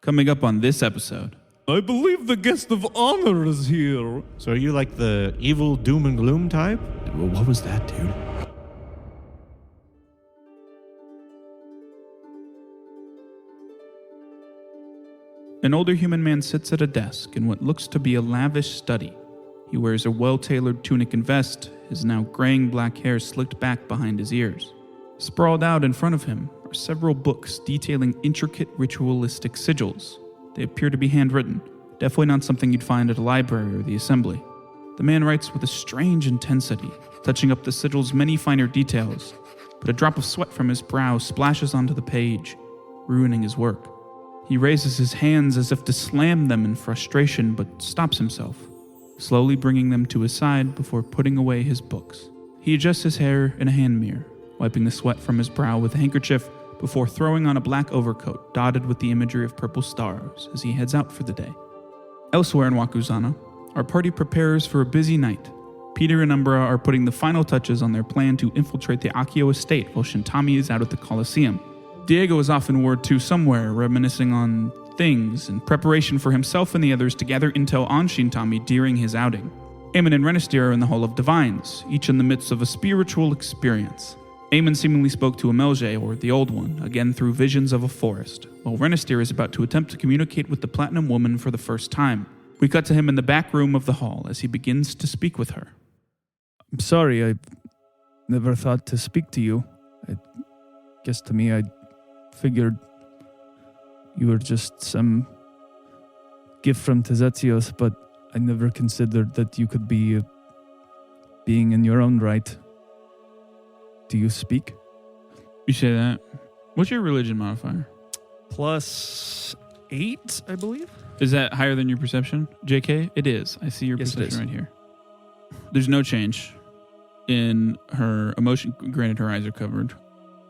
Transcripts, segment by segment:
Coming up on this episode. I believe the guest of honor is here. So are you like the evil doom and gloom type? What was that, dude? An older human man sits at a desk in what looks to be a lavish study. He wears a well-tailored tunic and vest, his now graying black hair slicked back behind his ears. Sprawled out in front of him are several books detailing intricate ritualistic sigils. They appear to be handwritten, definitely not something you'd find at a library or the assembly. The man writes with a strange intensity, touching up the sigil's many finer details, but a drop of sweat from his brow splashes onto the page, ruining his work. He raises his hands as if to slam them in frustration, but stops himself, slowly bringing them to his side before putting away his books. He adjusts his hair in a hand mirror, wiping the sweat from his brow with a handkerchief before throwing on a black overcoat dotted with the imagery of purple stars as he heads out for the day. Elsewhere in Wakuzana, our party prepares for a busy night. Peter and Umbra are putting the final touches on their plan to infiltrate the Akio estate while Shintami is out at the Coliseum. Diego is off in Ward 2 somewhere, reminiscing on things in preparation for himself and the others to gather intel on Shintami during his outing. Aimon and Renastiere are in the Hall of Divines, each in the midst of a spiritual experience. Aimon seemingly spoke to Amelje, or the Old One, again through visions of a forest, while Renastiere is about to attempt to communicate with the Platinum Woman for the first time. We cut to him in the back room of the hall as he begins to speak with her. I'm sorry, I never thought to speak to you. I guess to me, I figured you were just some gift from Tezetsios, but I never considered that you could be a being in your own right. Do you speak? You say that? What's your religion modifier? +8, I believe. Is that higher than your perception, JK? It is. I see your perception right here. There's no change in her emotion. Granted, her eyes are covered.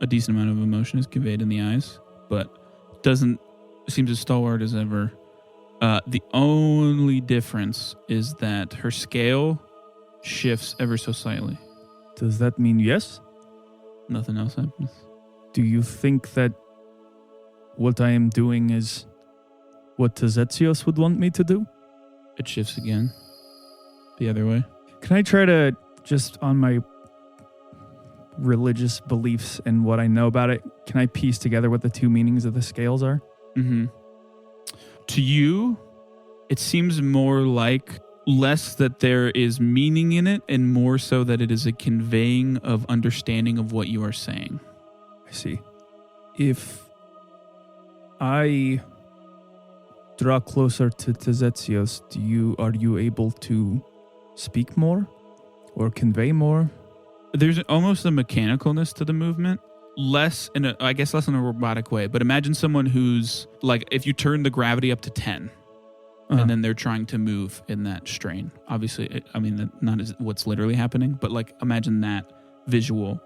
A decent amount of emotion is conveyed in the eyes, but doesn't seem as stalwart as ever. The only difference is that her scale shifts ever so slightly. Does that mean yes? Nothing else happens. Do you think that what I am doing is what Tezetsios would want me to do? It shifts again. The other way. Can I try to, just on my religious beliefs and what I know about it, can I piece together what the two meanings of the scales are? Mm-hmm. To you, it seems more like less that there is meaning in it and more so that it is a conveying of understanding of what you are saying. I see. If I draw closer to Tezetsios, are you able to speak more or convey more? There's almost a mechanicalness to the movement, less in a robotic way. But imagine someone who's like, if you turn the gravity up to 10, and then they're trying to move in that strain. Obviously, not as what's literally happening, but like imagine that visual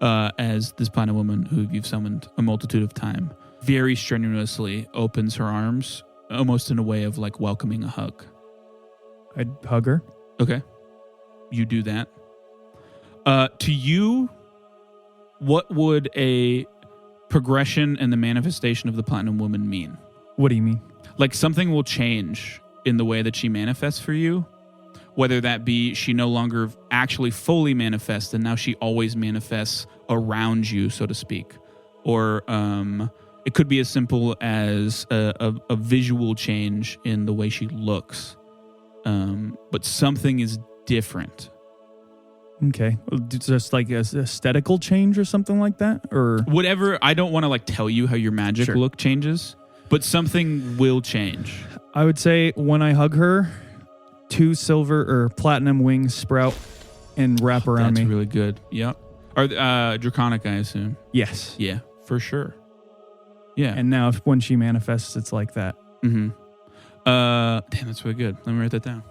as this planet woman who you've summoned a multitude of time very strenuously opens her arms, almost in a way of like welcoming a hug. I'd hug her. Okay. You do that. To you, what would a progression and the manifestation of the Platinum Woman mean? What do you mean? Like something will change in the way that she manifests for you, whether that be she no longer actually fully manifests and now she always manifests around you, so to speak. Or it could be as simple as a visual change in the way she looks. But something is different. Okay. Just like a aesthetical change or something like that? Or whatever. I don't want to like tell you how your magic look changes, but something will change. I would say when I hug her, 2 silver or platinum wings sprout and wrap around me. That's really good. Yep. Or draconic, I assume. Yes. Yeah, for sure. Yeah. And now when she manifests, it's like that. Mm-hmm. Damn, that's really good. Let me write that down.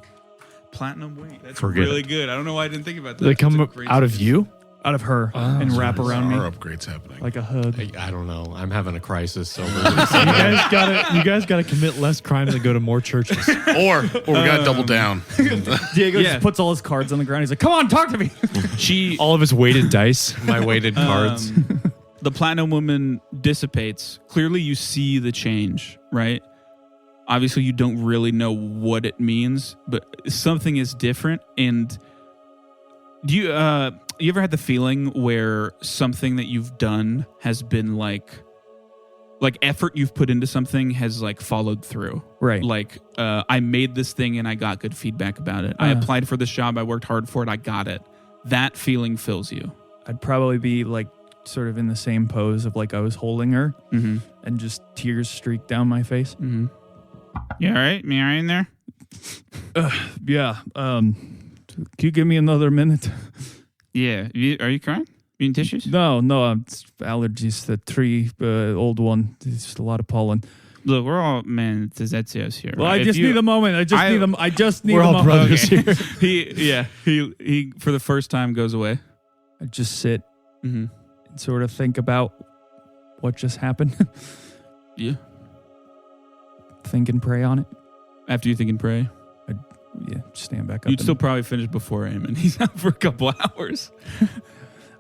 Platinum wing. That's really good. I don't know why I didn't think about that. They come out of you? Out of her and wrap around me. Our upgrades happening. Like a hug. I don't know. I'm having a crisis over You guys gotta commit less crimes and go to more churches. Or we gotta double down. Diego just puts all his cards on the ground. He's like, "Come on, talk to me." All of his weighted dice. my weighted cards. The Platinum Woman dissipates. Clearly, you see the change, right? Obviously, you don't really know what it means, but something is different. And do you ever had the feeling where something that you've done has been like effort you've put into something has like followed through? Right. Like I made this thing and I got good feedback about it. I applied for this job. I worked hard for it. I got it. That feeling fills you. I'd probably be like sort of in the same pose of like I was holding her and just tears streaked down my face. Mm-hmm. You all right? Me all right in there? Yeah. Can you give me another minute? Yeah. Are you crying? You need tissues? No, it's allergies. The tree, old one. It's just a lot of pollen. Look, we're all Zetzios here. Well, right? I just need a moment. I just need We're a all moment. brothers here. He for the first time goes away. I just sit Mm-hmm. and sort of think about what just happened. Yeah. Think and pray on it. After you think and pray, Yeah, stand back up. you'd still probably finish before Aimon. He's out for a couple hours.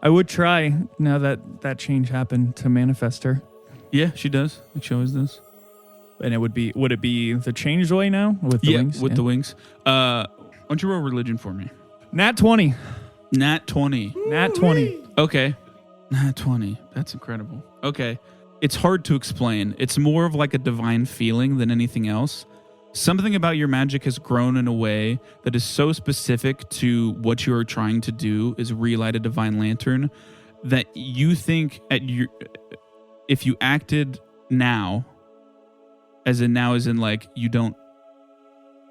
I would try now that change happened to manifest her. Yeah, she does. Like she always does. And would it be the change way now with the wings? With the wings. Why don't you roll religion for me? Nat 20. Nat 20. Nat 20. Okay. Nat 20. That's incredible. Okay. It's hard to explain. It's more of like a divine feeling than anything else. Something about your magic has grown in a way that is so specific to what you are trying to do is relight a divine lantern that you think if you acted now, as in like you don't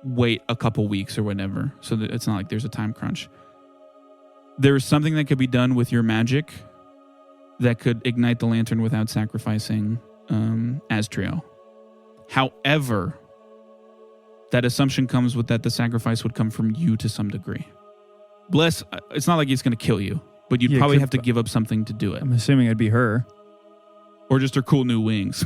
wait a couple weeks or whatever, so that it's not like there's a time crunch. There's something that could be done with your magic that could ignite the lantern without sacrificing Astrio. However, that assumption comes with that the sacrifice would come from you to some degree. It's not like it's going to kill you, but you'd probably have to give up something to do it. I'm assuming it'd be her. Or just her cool new wings.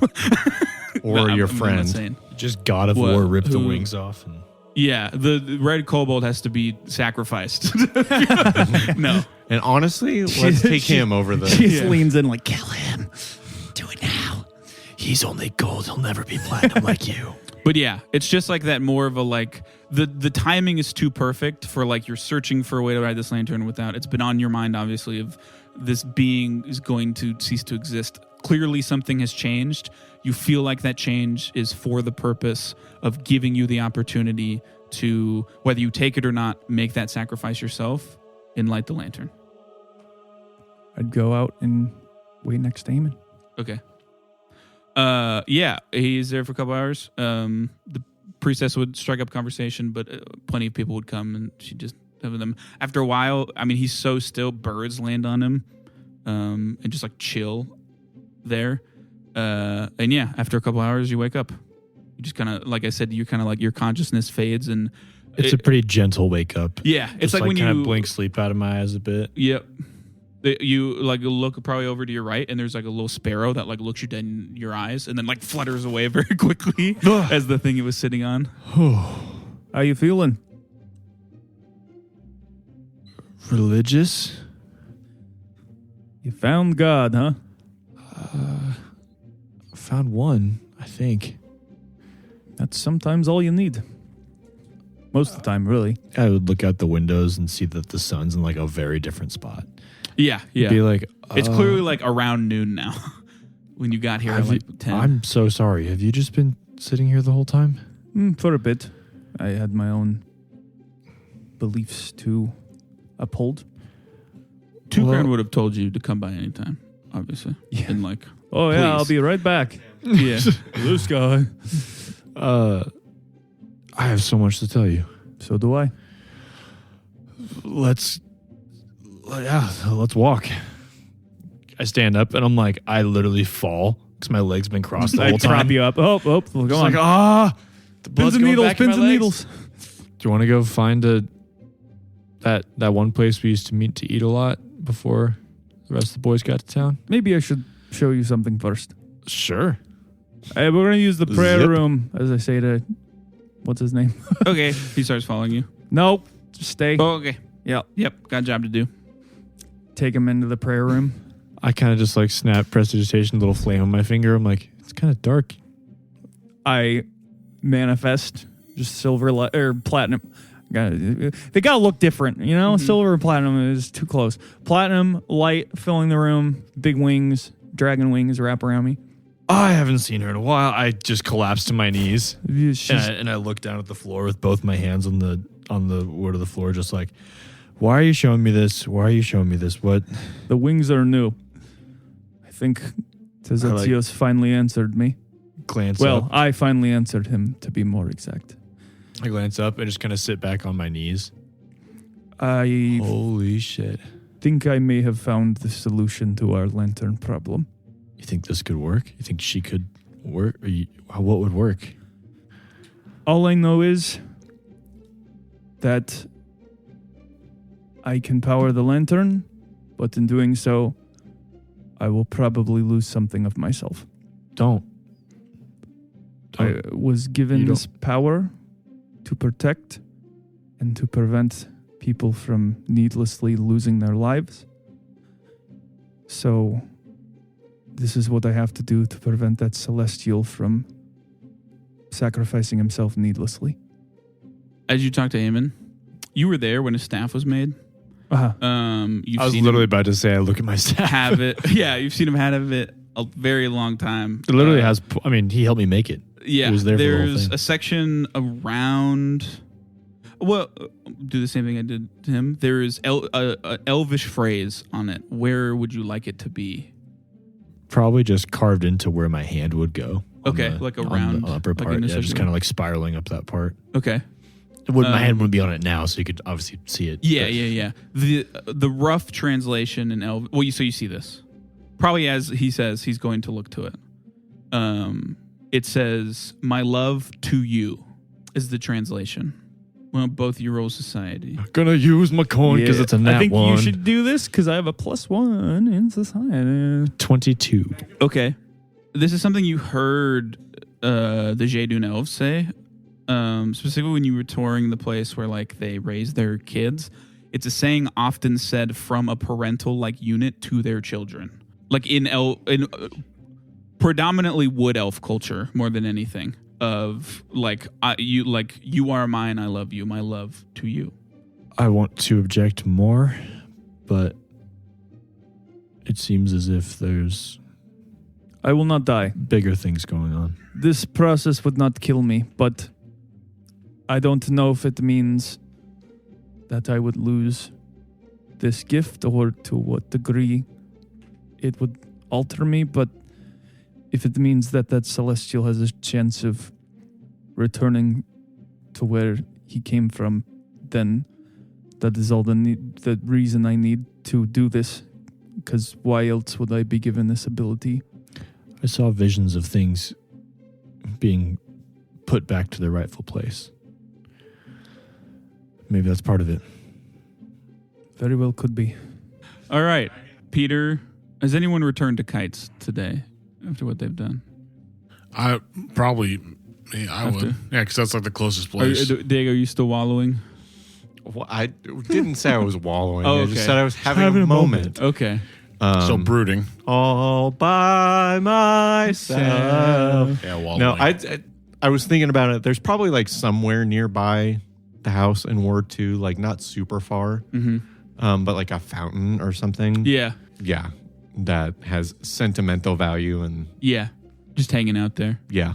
Or No, your I'm not friend. saying. Just God of What? War ripped the Who? wings off. And Yeah, the red kobold has to be sacrificed. No. And honestly, let's take him over the. She just leans in like, Kill him. Do it now. He's only gold. He'll never be platinum like you. But yeah, it's just like that more of a like the timing is too perfect for like you're searching for a way to ride this lantern without it's been on your mind obviously of this being is going to cease to exist. Clearly something has changed. You feel like that change is for the purpose of giving you the opportunity to, whether you take it or not, make that sacrifice yourself and light the lantern. I'd go out and wait next to Aimon. Okay. Yeah, he's there for a couple hours. The priestess would strike up conversation, but plenty of people would come, and she'd just have them. After a while, I mean, he's so still. Birds land on him, and just like chill there. And yeah, after a couple hours, you wake up. You just kind of, like I said, you kind of like your consciousness fades, and it's a pretty gentle wake up. Yeah, it's Just like when kind you of blink sleep out of my eyes a bit. Yep. You like look probably over to your right, and there's like a little sparrow that like looks you dead in your eyes, and then like flutters away very quickly as the thing it was sitting on. How you feeling? Religious? You found God, huh? Found one, I think. That's sometimes all you need. Most of the time, really. I would look out the windows and see that the sun's in like a very different spot. Yeah. Be like, It's clearly like around noon now. When you got here at like 10. I'm so sorry. Have you just been sitting here the whole time? For a bit. I had my own beliefs to uphold. Two Grand would have told you to come by anytime, obviously. Yeah. And like, Oh, please. yeah, I'll be right back. Yeah. This guy. I have so much to tell you. So do I. Let's walk. I stand up and I'm like, I literally fall because my legs been crossed the I whole prop time. you up. Oh, go It's on. like, the blood's Pins and going needles, back in my pins and legs. needles. Do you want to go find that one place we used to meet to eat a lot before the rest of the boys got to town? Maybe I should show you something first. Sure. Hey, we're going to use the prayer Zip. room, as I say to, what's his name? Okay. He starts following you. Nope. Just stay. Oh, okay. Yeah. Yep. Got a job to do. Take him into the prayer room. I kind of just like snap prestidigitation, little flame on my finger. I'm like, it's kind of dark. I manifest, just silver or platinum. They gotta look different, you know. Silver and platinum is too close. Platinum light filling the room, big wings, dragon wings wrap around me. I haven't seen her in a while. I just collapsed to my knees She's- and I look down at the floor with both my hands on the wood of the floor, just like, why are you showing me this? Why are you showing me this? What? The wings are new. I think Tezatios finally answered me. Glance Well, up. I finally answered him, to be more exact. I glance up and just kind of sit back on my knees. I Holy shit. think I may have found the solution to our lantern problem. You think this could work? You think she could work? What would work? All I know is that I can power the lantern, but in doing so, I will probably lose something of myself. Don't. I was given this power to protect and to prevent people from needlessly losing their lives. So, this is what I have to do to prevent that celestial from sacrificing himself needlessly. As you talk to Aimon, you were there when his staff was made. Uh-huh. You've I was seen literally him about to say, I look at my staff. have it. Yeah, you've seen him have it a very long time. It literally has, I mean, he helped me make it. Yeah, He was there for the whole there's thing. a section around. Well, do the same thing I did to him. There is a elvish phrase on it. Where would you like it to be? Probably just carved into where my hand would go. Okay, on the, like on around, the upper like part. in a Yeah, just circle. kind of like spiraling up that part. Okay. My hand wouldn't be on it now, so you could obviously see it. Yeah, but- yeah. The rough translation in Elvish. Well, you see this. Probably as he says, he's going to look to it. It says, "My love to you," is the translation. Well, both you roll society. Gonna use my coin because it's a nat I think one. you should do this because I have a +1 in society. 22. Okay. This is something you heard the Jaedun elves say, specifically when you were touring the place where like they raise their kids. It's a saying often said from a parental like unit to their children, like in predominantly wood elf culture more than anything. Of you are mine, I love you, my love to you. I want to object more, but it seems as if there's I will not die. bigger things going on. This process would not kill me, but I don't know if it means that I would lose this gift or to what degree it would alter me, but if it means that celestial has a chance of returning to where he came from, then that is all the reason I need to do this, because why else would I be given this ability? I saw visions of things being put back to their rightful place. Maybe that's part of it. Very well could be. All right, Peter, has anyone returned to kites today after what they've done? I probably, I Have would. to. Yeah, because that's like the closest Are you, place. Diego, are you still wallowing? Well, I didn't say I was wallowing. Oh, I just okay. said I was having a moment. Okay. So brooding. All by myself. Yeah, wallowing. No, I was thinking about it. There's probably like somewhere nearby the house in Ward 2, like not super far, but like a fountain or something. Yeah. Yeah, that has sentimental value and Yeah. Just hanging out there. yeah.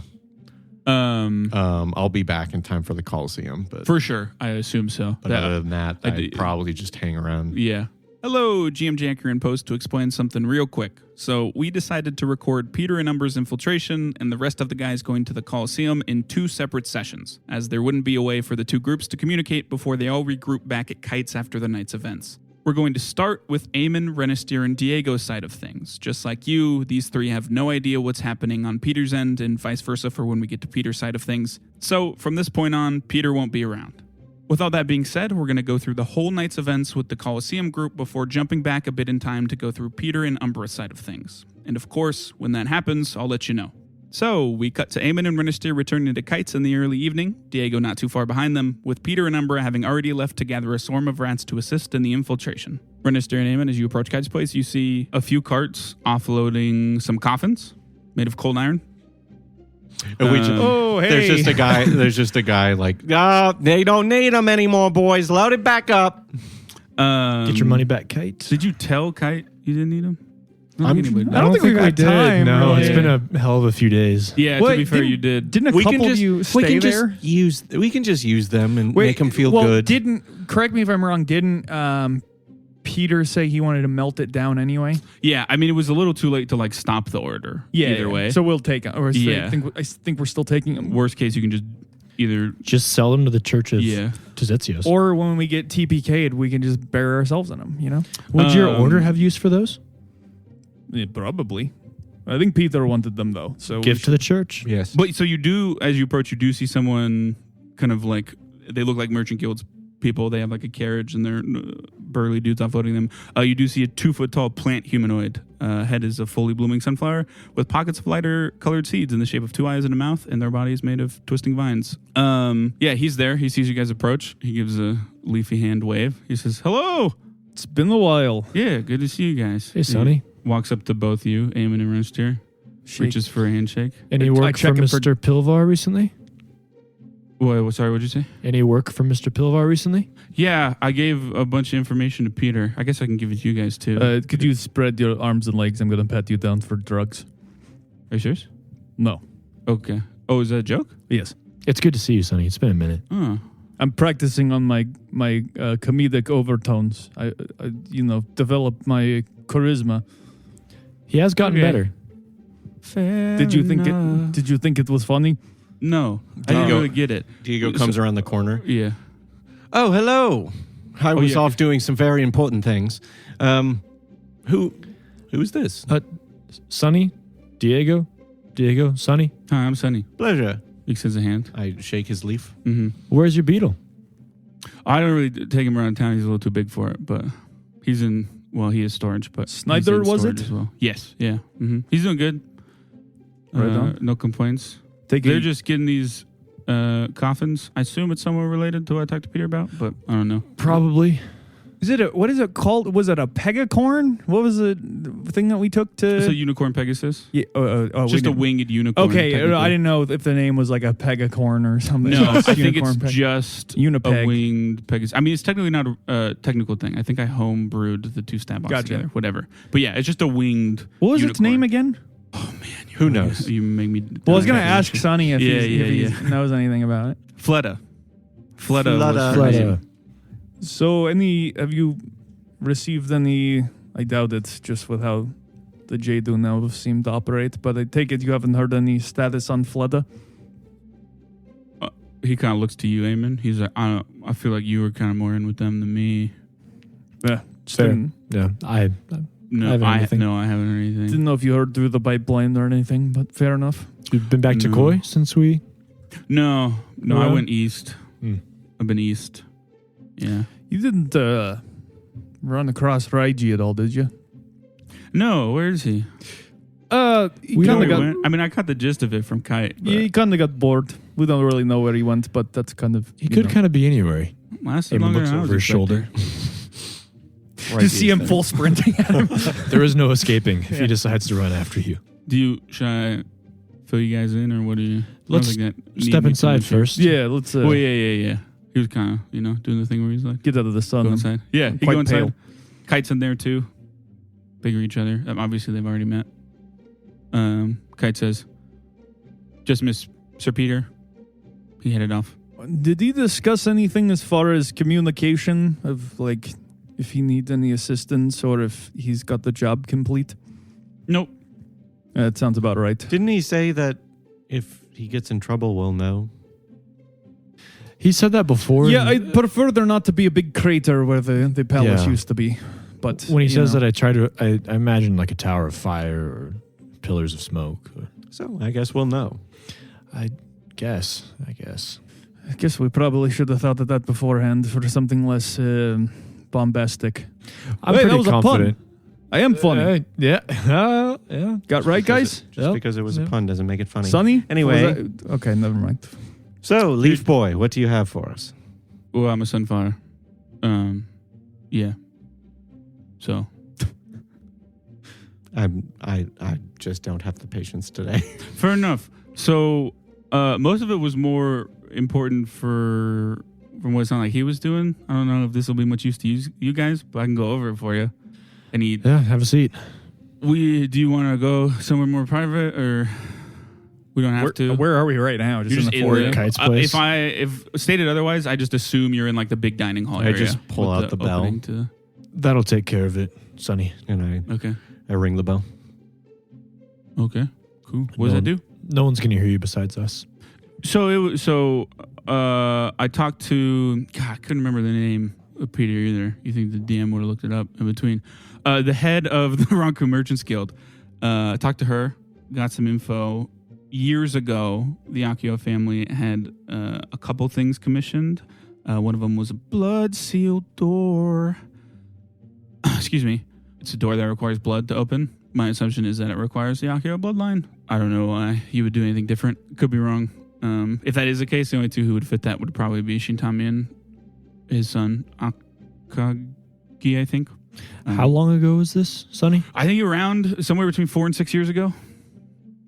Um, I'll be back in time for the Coliseum, but for sure. I assume so. but other than that, I I'd do- probably just hang around. Yeah. Hello, GM Jacker in Post to explain something real quick. So we decided to record Peter and Umber's infiltration and the rest of the guys going to the Coliseum in 2 separate sessions, as there wouldn't be a way for the 2 groups to communicate before they all regroup back at Kites after the night's events. We're going to start with Aimon, Renastiere, and Diego's side of things. Just like you, these 3 have no idea what's happening on Peter's end and vice versa for when we get to Peter's side of things. So from this point on, Peter won't be around. With all that being said, we're going to go through the whole night's events with the Coliseum group before jumping back a bit in time to go through Peter and Umbra's side of things. And of course, when that happens, I'll let you know. So, we cut to Aimon and Renastiere returning to Kites in the early evening, Diego not too far behind them, with Peter and Umbra having already left to gather a swarm of rats to assist in the infiltration. Renastiere and Aimon, as you approach Kites' place, you see a few carts offloading some coffins made of cold iron. And we hey. There's just a guy like, they don't need them anymore, boys. Load it back up. Get your money back, Kite. Did you tell Kite you didn't need him? I don't think we got time. No, really. it's been a hell of a few days. Yeah, Wait, to be fair, you did. Didn't a couple of you stay there? We can just use them and make them feel good. Correct me if I'm wrong, didn't Peter say he wanted to melt it down anyway? Yeah, I mean, it was a little too late to like stop the order. Yeah. Either way. So we'll take it. Or Yeah. I think we're still taking them. Worst case, you can just either sell them to the Church of Yeah. Tizetzios. Or when we get TPK'd, we can just bury ourselves in them, you know? Would your order have use for those? Yeah, probably. I think Peter wanted them, though. So Give to the church. Yes. But so you do, as you approach, you do see someone kind of like, they look like Merchant Guild's people. They have like a carriage and they're burly dudes offloading them. You do see a 2-foot tall plant humanoid. Head is a fully blooming sunflower with pockets of lighter colored seeds in the shape of 2 eyes and a mouth, and their body is made of twisting vines. Yeah, he's there. He sees you guys approach. He gives a leafy hand wave. He says, "Hello." It's been a while. Yeah, good to see you guys. Hey, Sonny. He walks up to both you, Aimon and Renastiere. Reaches for a handshake. Any work for Mr. Pilvar recently? Sorry, what'd you say? Any work for Mr. Pilvar recently? Yeah, I gave a bunch of information to Peter. I guess I can give it to you guys too. Could you spread your arms and legs? I'm going to pat you down for drugs. Are you serious? No. Okay. Oh, is that a joke? Yes. It's good to see you, Sonny. It's been a minute. Oh. I'm practicing on my comedic overtones. I develop my charisma. He has gotten better. Did you think it was funny? No, I didn't really get it. Diego comes around the corner. Yeah. Oh, hello. I was off doing some very important things. Who is this? Sonny? Diego, Sonny? Hi, I'm Sonny. Pleasure. He extends a hand. I shake his leaf. Mm-hmm. Where's your beetle? I don't really take him around town. He's a little too big for it, but he's in, he is storage, but Snyder, was it? As well. Yes, yeah. Mm-hmm. He's doing good. Right on. No complaints. They're just getting these coffins. I assume it's somewhat related to what I talked to Peter about, but I don't know. Probably. What is it called? Was it a pegacorn? What was the thing that we took to? It's a unicorn Pegasus. Yeah, just a winged unicorn. Okay, I didn't know if the name was like a pegacorn or something. No, I think it's just Unipeg. a winged Pegasus. I mean, it's technically not a technical thing. I think I home brewed the 2 stab boxes together. Whatever. But yeah, it's just a winged. What was its name again? Oh man, who knows? You make me. Well, I was gonna ask Sonny if he knows anything about it. Fleta. So, have you received any? I doubt it, just with how the Jadu now seem to operate. But I take it you haven't heard any status on Fleta. He kind of looks to you, Aimon. He's like, I feel like you were kind of more in with them than me. Yeah, fair. Yeah, I haven't heard anything. Didn't know if you heard through the pipeline or anything, but fair enough. You've been back to Koi since we. No, I went east. I've been east. Yeah. You didn't run across Raiji at all, did you? No, where is he? He kind of got. I mean, I caught the gist of it from Kite. Yeah, he kind of got bored. We don't really know where he went, but that's kind of. He could kind of be anywhere. Lasted longer looks than I was over his shoulder. Just see him full sprinting at him. There is no escaping if he decides to run after you. Should I fill you guys in, or what do you? Let's step inside first. Yeah, let's. Yeah. He was kind of, doing the thing where he's like, get out of the sun. Go inside. Yeah, I'm he quite go inside. pale. Kite's in there too. Figure each other. Obviously, they've already met. Kite says, "Just miss Sir Peter." He headed off. Did he discuss anything as far as communication of like if he needs any assistance or if he's got the job complete? Nope. That sounds about right. Didn't he say that if he gets in trouble, we'll know? He said that before. Yeah, I prefer there not to be a big crater where the palace used to be. But when he says that, I imagine like a tower of fire or pillars of smoke. So I guess we'll know. I guess. I guess we probably should have thought of that beforehand for something less bombastic. I'm pretty confident. I am funny. Yeah. Got right, guys? Just because it was a pun doesn't make it funny. Sonny? Anyway. Okay, never mind. So, Leaf Boy, what do you have for us? Well, I'm a sunflower. Yeah. So. I just don't have the patience today. Fair enough. So most of it was more important from what it sounded like he was doing. I don't know if this will be much use to you guys, but I can go over it for you. Yeah, have a seat. Do you want to go somewhere more private, or we don't have to? Where are we right now? You're Just in the foyer? Kite's place. If stated otherwise, I just assume you're in like the big dining hall I area. just pull with out the bell. opening That'll take care of it, Sonny. And Okay. I ring the bell. Okay. Cool. What does that do? No one's going to hear you besides us. I talked to I couldn't remember the name of Peter either. You think the DM would have looked it up in between? The head of the Ronku Merchants Guild. Talked to her, got some info. Years ago, the Akio family had a couple things commissioned. One of them was a blood sealed door. Excuse me. It's a door that requires blood to open. My assumption is that it requires the Akio bloodline. I don't know why you would do anything different. Could be wrong. If that is the case, the only two who would fit that would probably be Shintami and his son, Akagi, I think. How long ago was this, Sonny? I think around somewhere between 4 and 6 years ago.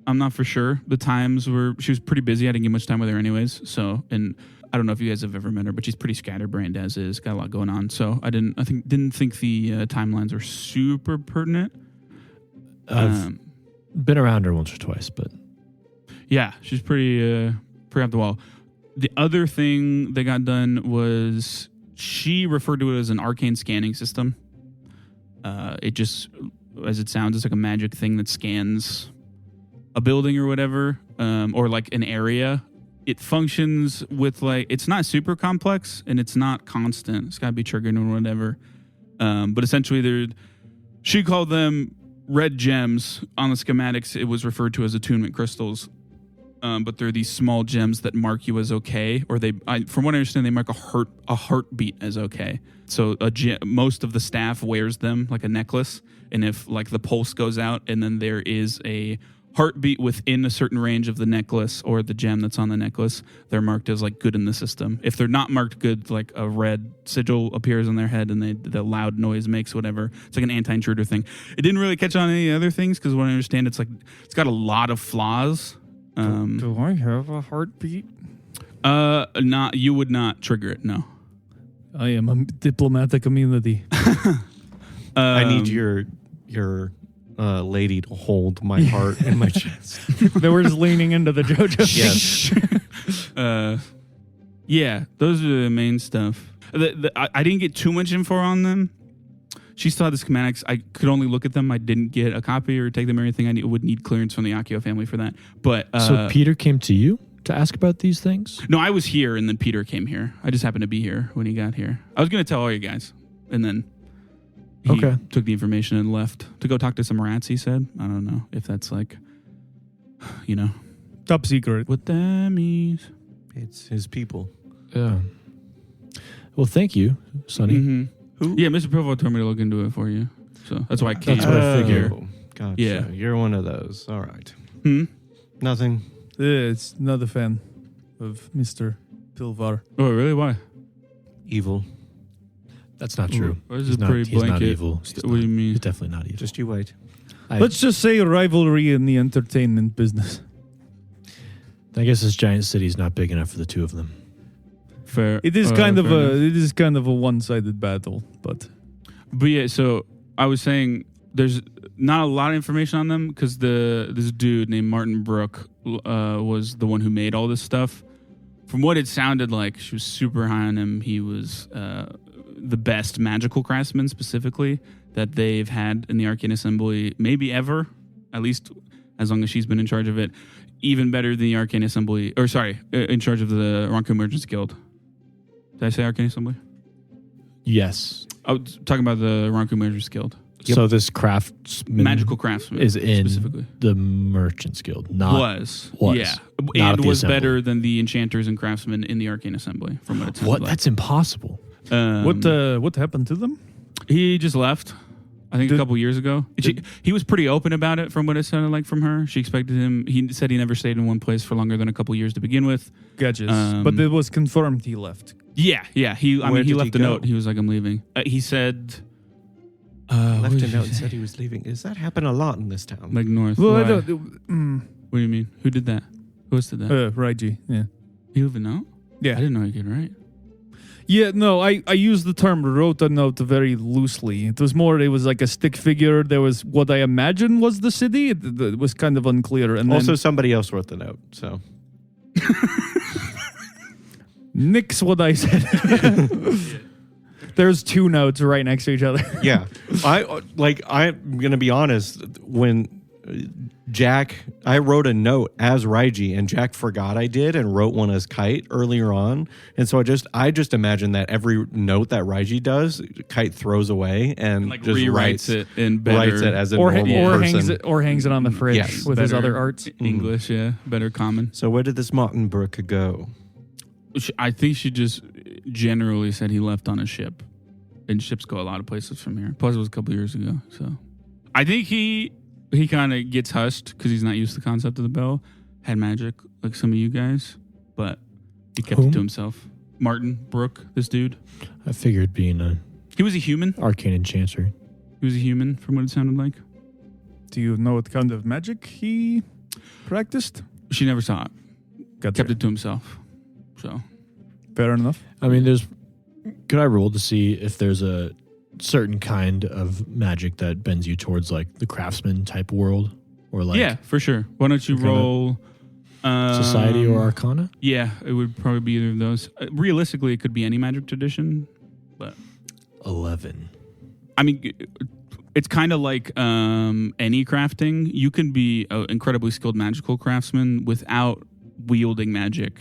I'm not for sure. The times she was pretty busy. I didn't get much time with her anyways. So, and I don't know if you guys have ever met her, but she's pretty scatterbrained as is. Got a lot going on. So I didn't think the timelines were super pertinent. I've been around her once or twice, but yeah, she's pretty off the wall. The other thing that got done was she referred to it as an arcane scanning system. It just, as it sounds, it's like a magic thing that scans a building or whatever, or like an area. It functions with it's not super complex and it's not constant. It's got to be triggered or whatever. But essentially, she called them red gems. On the schematics, it was referred to as attunement crystals. But they're these small gems that mark you as okay, or from what I understand, they mark a heartbeat as okay. So most of the staff wears them like a necklace, and if like the pulse goes out, and then there is a heartbeat within a certain range of the necklace or the gem that's on the necklace, they're marked as like good in the system. If they're not marked good, like a red sigil appears on their head and the loud noise makes whatever. It's like an anti-intruder thing. It didn't really catch on any other things because what I understand, it's got a lot of flaws. Do I have a heartbeat? You would not trigger it. No. I am a diplomatic immunity. I need your lady to hold my heart in my chest. They were just leaning into the JoJo. Yes. Yeah, those are the main stuff. I didn't get too much info on them. She still had the schematics. I could only look at them. I didn't get a copy or take them or anything. I would need clearance from the Akio family for that. But so Peter came to you to ask about these things? No, I was here, and then Peter came here. I just happened to be here when he got here. I was going to tell all you guys, and then he took the information and left to go talk to some rats, he said. I don't know if that's top secret. What that means. It's his people. Yeah. Well, thank you, Sonny. Mm-hmm. Who? Yeah, Mr. Provo told me to look into it for you. So that's why I came. That's what I figured. Gotcha. Yeah. You're one of those. All right. Nothing. It's not a fan of Mr. Pilvar. Oh, really? Why? Evil. That's not true. Why is He's it pretty not blanket? evil. What do you mean? He's definitely not evil. Just you wait. Let's just say a rivalry in the entertainment business. I guess this giant city is not big enough for the two of them. Fair. It is kind of a one-sided battle, but yeah. So I was saying there's not a lot of information on them because this dude named Martin Brooke was the one who made all this stuff. From what it sounded like, she was super high on him. He was the best magical craftsman specifically that they've had in the Arcane Assembly, maybe ever, at least as long as she's been in charge of it. Even better than the Arcane Assembly, in charge of the Ronku Merchants Guild. Did I say Arcane Assembly? Yes. I was talking about the Ronku Merchants Guild. Yep. So this craftsman, magical craftsman, is in specifically the Merchants Guild. Was yeah, and was better than the enchanters and craftsmen in the Arcane Assembly. From what it sounds like. That's impossible. What happened to them? He just left. I think a couple years ago. He was pretty open about it from what it sounded like from her. She expected him. He said he never stayed in one place for longer than a couple years to begin with. Gotcha. But it was confirmed he left. Yeah. He left a go? note. He was like, I'm leaving. He said... left a note and said he was leaving. Does that happen a lot in this town? Like north. Well, Why? I don't... What do you mean? Who did that? Who else did that? Raiji, yeah. You live a note? Yeah. I didn't know you could write. Yeah, no, I use the term wrote a note very loosely. It was like a stick figure. There was what I imagine was the city. It was kind of unclear. And Also, then somebody else wrote the note. So nix what I said. There's two notes right next to each other. yeah, I'm gonna be honest. When I wrote a note as Raiji, and Jack forgot I did and wrote one as Kite earlier on, and so I just imagine that every note that Raiji does, Kite throws away and Like just rewrites it in better writes it as a or normal person. hangs it on the fridge Yes, with his better other arts. English, yeah, better common. So where did this Martin Burke go? I think she just generally said he left on a ship, and ships go a lot of places from here. Plus, it was a couple years ago, so I think he kind of gets hushed because he's not used to the concept of the bell. Had magic like some of you guys, but he kept it to himself. Martin Brooke, this dude. I figured being a He was a human. arcane enchanter. He was a human, from what it sounded like. Do you know what kind of magic he practiced? She never saw it. Kept Kept it to himself. So Fair enough. I mean, could I roll to see if there's a certain kind of magic that bends you towards like the craftsman type world, or like yeah, for sure. Why don't you Kind of roll society or arcana? Yeah, it would probably be either of those. Realistically, it could be any magic tradition, but 11. I mean, it's kind of like any crafting. You can be an incredibly skilled magical craftsman without wielding magic.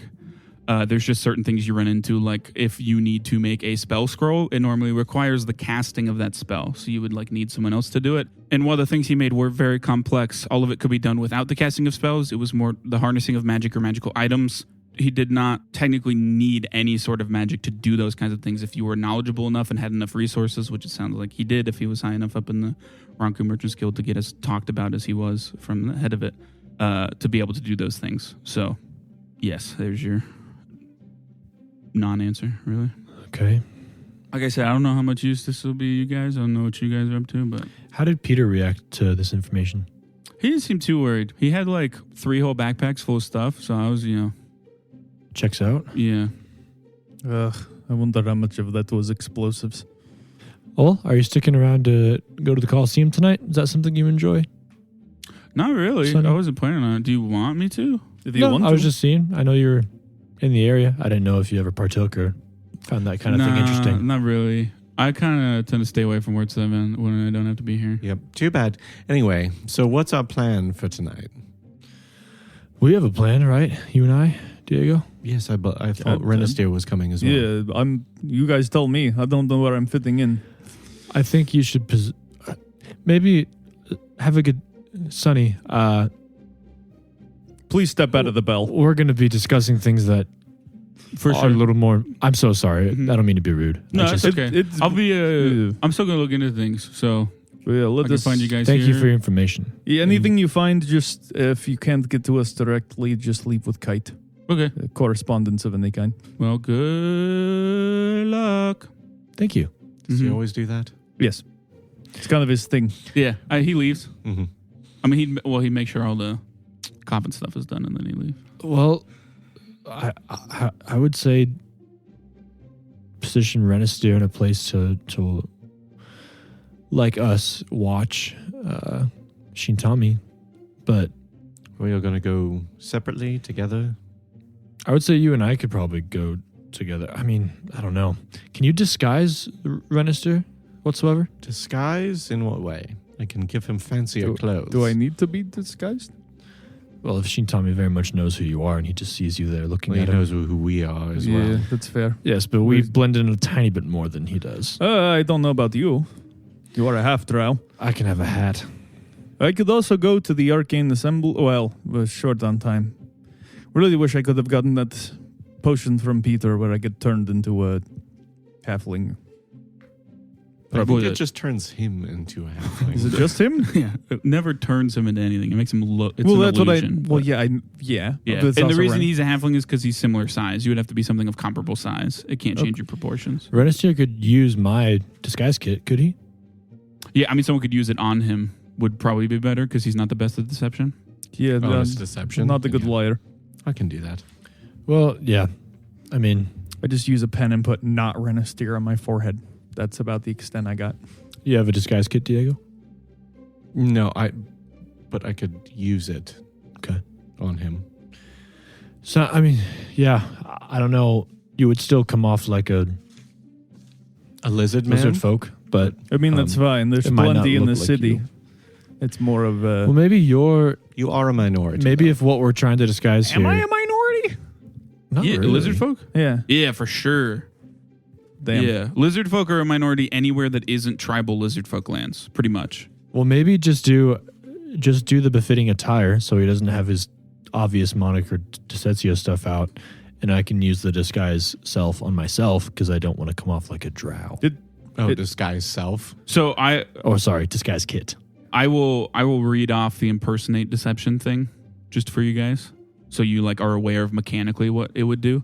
There's just certain things you run into, like if you need to make a spell scroll, it normally requires the casting of that spell. So you would like need someone else to do it. And while the things he made were very complex, all of it could be done without the casting of spells. It was more the harnessing of magic or magical items. He did not technically need any sort of magic to do those kinds of things if you were knowledgeable enough and had enough resources, which it sounds like he did if he was high enough up in the Ronku Merchants Guild to get as talked about as he was from the head of it, to be able to do those things. So, yes, there's your non-answer, really. Okay. Like I said, I don't know how much use this will be, you guys. I don't know what you guys are up to, but How did Peter react to this information? he didn't seem too worried. He had like 3 whole backpacks full of stuff, so I was, Checks out. yeah. Ugh, I wonder how much of that was explosives. Well, are you sticking around to go to the Coliseum tonight? Is that something you enjoy? Not really. Sunny. I wasn't planning on it. Do you want me to? If you No, want I was to. just seeing. I know you're in the area. I didn't know if you ever partook or found that kind of thing interesting. Not really. I kind of tend to stay away from Word 7 when I don't have to be here. Yep, too bad. Anyway, so what's our plan for tonight? We have a plan, right? You and I, Diego? Yes, I thought Renastiere was coming as well. Yeah, you guys tell me. I don't know where I'm fitting in. I think you should maybe have a good Sonny. Please step out of the bell. We're going to be discussing things that For are sure. a little more. I'm so sorry. Mhm. I don't mean to be rude. No, I it's just- okay. I'm still going to look into things, so Yeah, I let can us find you guys Thank here. you for your information. Yeah, anything you find, just if you can't get to us directly, just leave with Kite. Okay. Correspondence of any kind. Well, good luck. Thank you. Does he Mhm. always do that? Yes. It's kind of his thing. Yeah, he leaves. Mm-hmm. I mean, he'd make sure all the coffin stuff is done and then he'd leave. Well, I would say position Renastiere in a place to like us watch Shintami, but We are going to go separately, together. I would say you and I could probably go together. I mean, I don't know. Can you disguise Renastiere whatsoever? Disguise in what way? I can give him fancier clothes. Do I need to be disguised? Well, if Shintami very much knows who you are and he just sees you there looking Well, he at him. knows who we are as Yeah, well. that's fair. Yes, but we blend in a tiny bit more than he does. I don't know about you. You are a half drow. I can have a hat. I could also go to the Arcane Assembly. Well, was short on time. Really wish I could have gotten that potion from Peter where I get turned into a halfling. I think it just turns him into a halfling. Is it just him? Yeah, it never turns him into anything. It makes him look. It's well, an that's illusion. what I. Well, yeah. Yeah, But it's and the also reason rank. he's a halfling is because he's similar size. You would have to be something of comparable size. It can't change your proportions. Renastiere could use my disguise kit, could he? Yeah, I mean, someone could use it on him. Would probably be better because he's not the best at deception. Yeah, Honest deception. not a good liar. I can do that. Well, yeah. I mean, I just use a pen and put "not Renastiere" on my forehead. That's about the extent I got. you have a disguise kit, Diego? No, but I could use it. Okay. On him. So, I mean, yeah, I don't know. You would still come off like a lizard man? lizard folk, but I mean, that's fine. There's it might not plenty in the look like city. you. It's more of a. Well, maybe You are a minority. maybe though. if what we're trying to disguise Am here. I a minority? Not Yeah, really. lizard folk? Yeah. Yeah, for sure. Damn. Yeah. Lizard folk are a minority anywhere that isn't tribal lizard folk lands, pretty much. Well, maybe just do the befitting attire so he doesn't have his obvious moniker Desetio stuff out, and I can use the disguise self on myself because I don't want to come off like a drow. Disguise self. So Disguise kit. I will read off the impersonate deception thing just for you guys, so you like are aware of mechanically what it would do.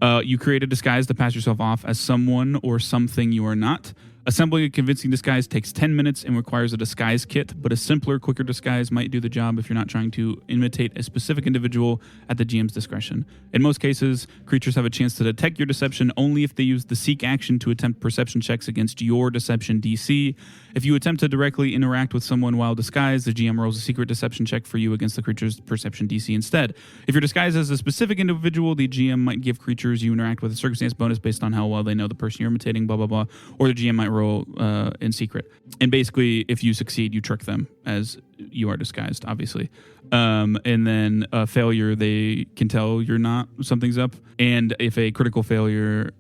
You create a disguise to pass yourself off as someone or something you are not. Assembling a convincing disguise takes 10 minutes and requires a disguise kit, but a simpler, quicker disguise might do the job if you're not trying to imitate a specific individual at the GM's discretion. In most cases, creatures have a chance to detect your deception only if they use the seek action to attempt perception checks against your deception DC. If you attempt to directly interact with someone while disguised, the GM rolls a secret deception check for you against the creature's perception DC instead. If you're disguised as a specific individual, the GM might give creatures you interact with a circumstance bonus based on how well they know the person you're imitating, blah, blah, blah, or the GM might roll in secret. And basically, if you succeed, you trick them as you are disguised, obviously. And then a failure, they can tell you're not, something's up. And if a critical failure,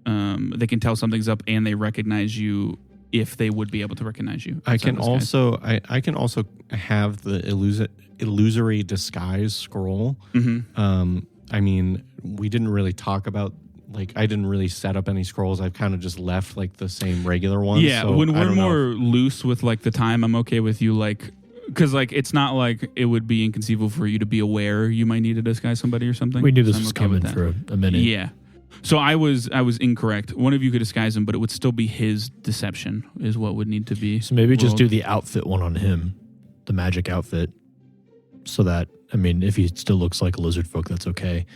they can tell something's up and they recognize you if they would be able to recognize you. I can also have the illusory disguise scroll. Mm-hmm. I mean, we didn't really talk about, like, I didn't really set up any scrolls. I've kind of just left like the same regular ones. Yeah, so when I we're don't know more loose with like the time, I'm okay with you like, because like it's not like it would be inconceivable for you to be aware you might need to disguise somebody or something. We knew this So I'm was okay coming with that. for a minute. Yeah. So I was incorrect. One of you could disguise him, but it would still be his deception is what would need to be. So maybe just rolled. do the outfit one on him, the magic outfit, so that, I mean, if he still looks like a lizard folk, that's okay.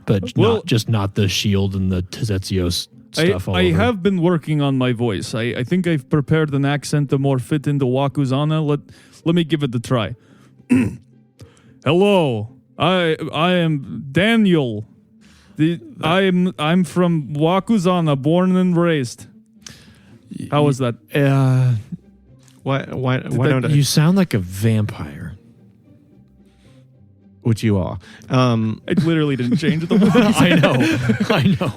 But not the shield and the Tezetio stuff all I over. have been working on my voice. I think I've prepared an accent to more fit into Wakuzana. Let me give it a try. Hello, I am Daniel. I'm from Wakuzana, born and raised. How was that? why don't you sound like a vampire? which you are. I literally didn't change the voice. I know.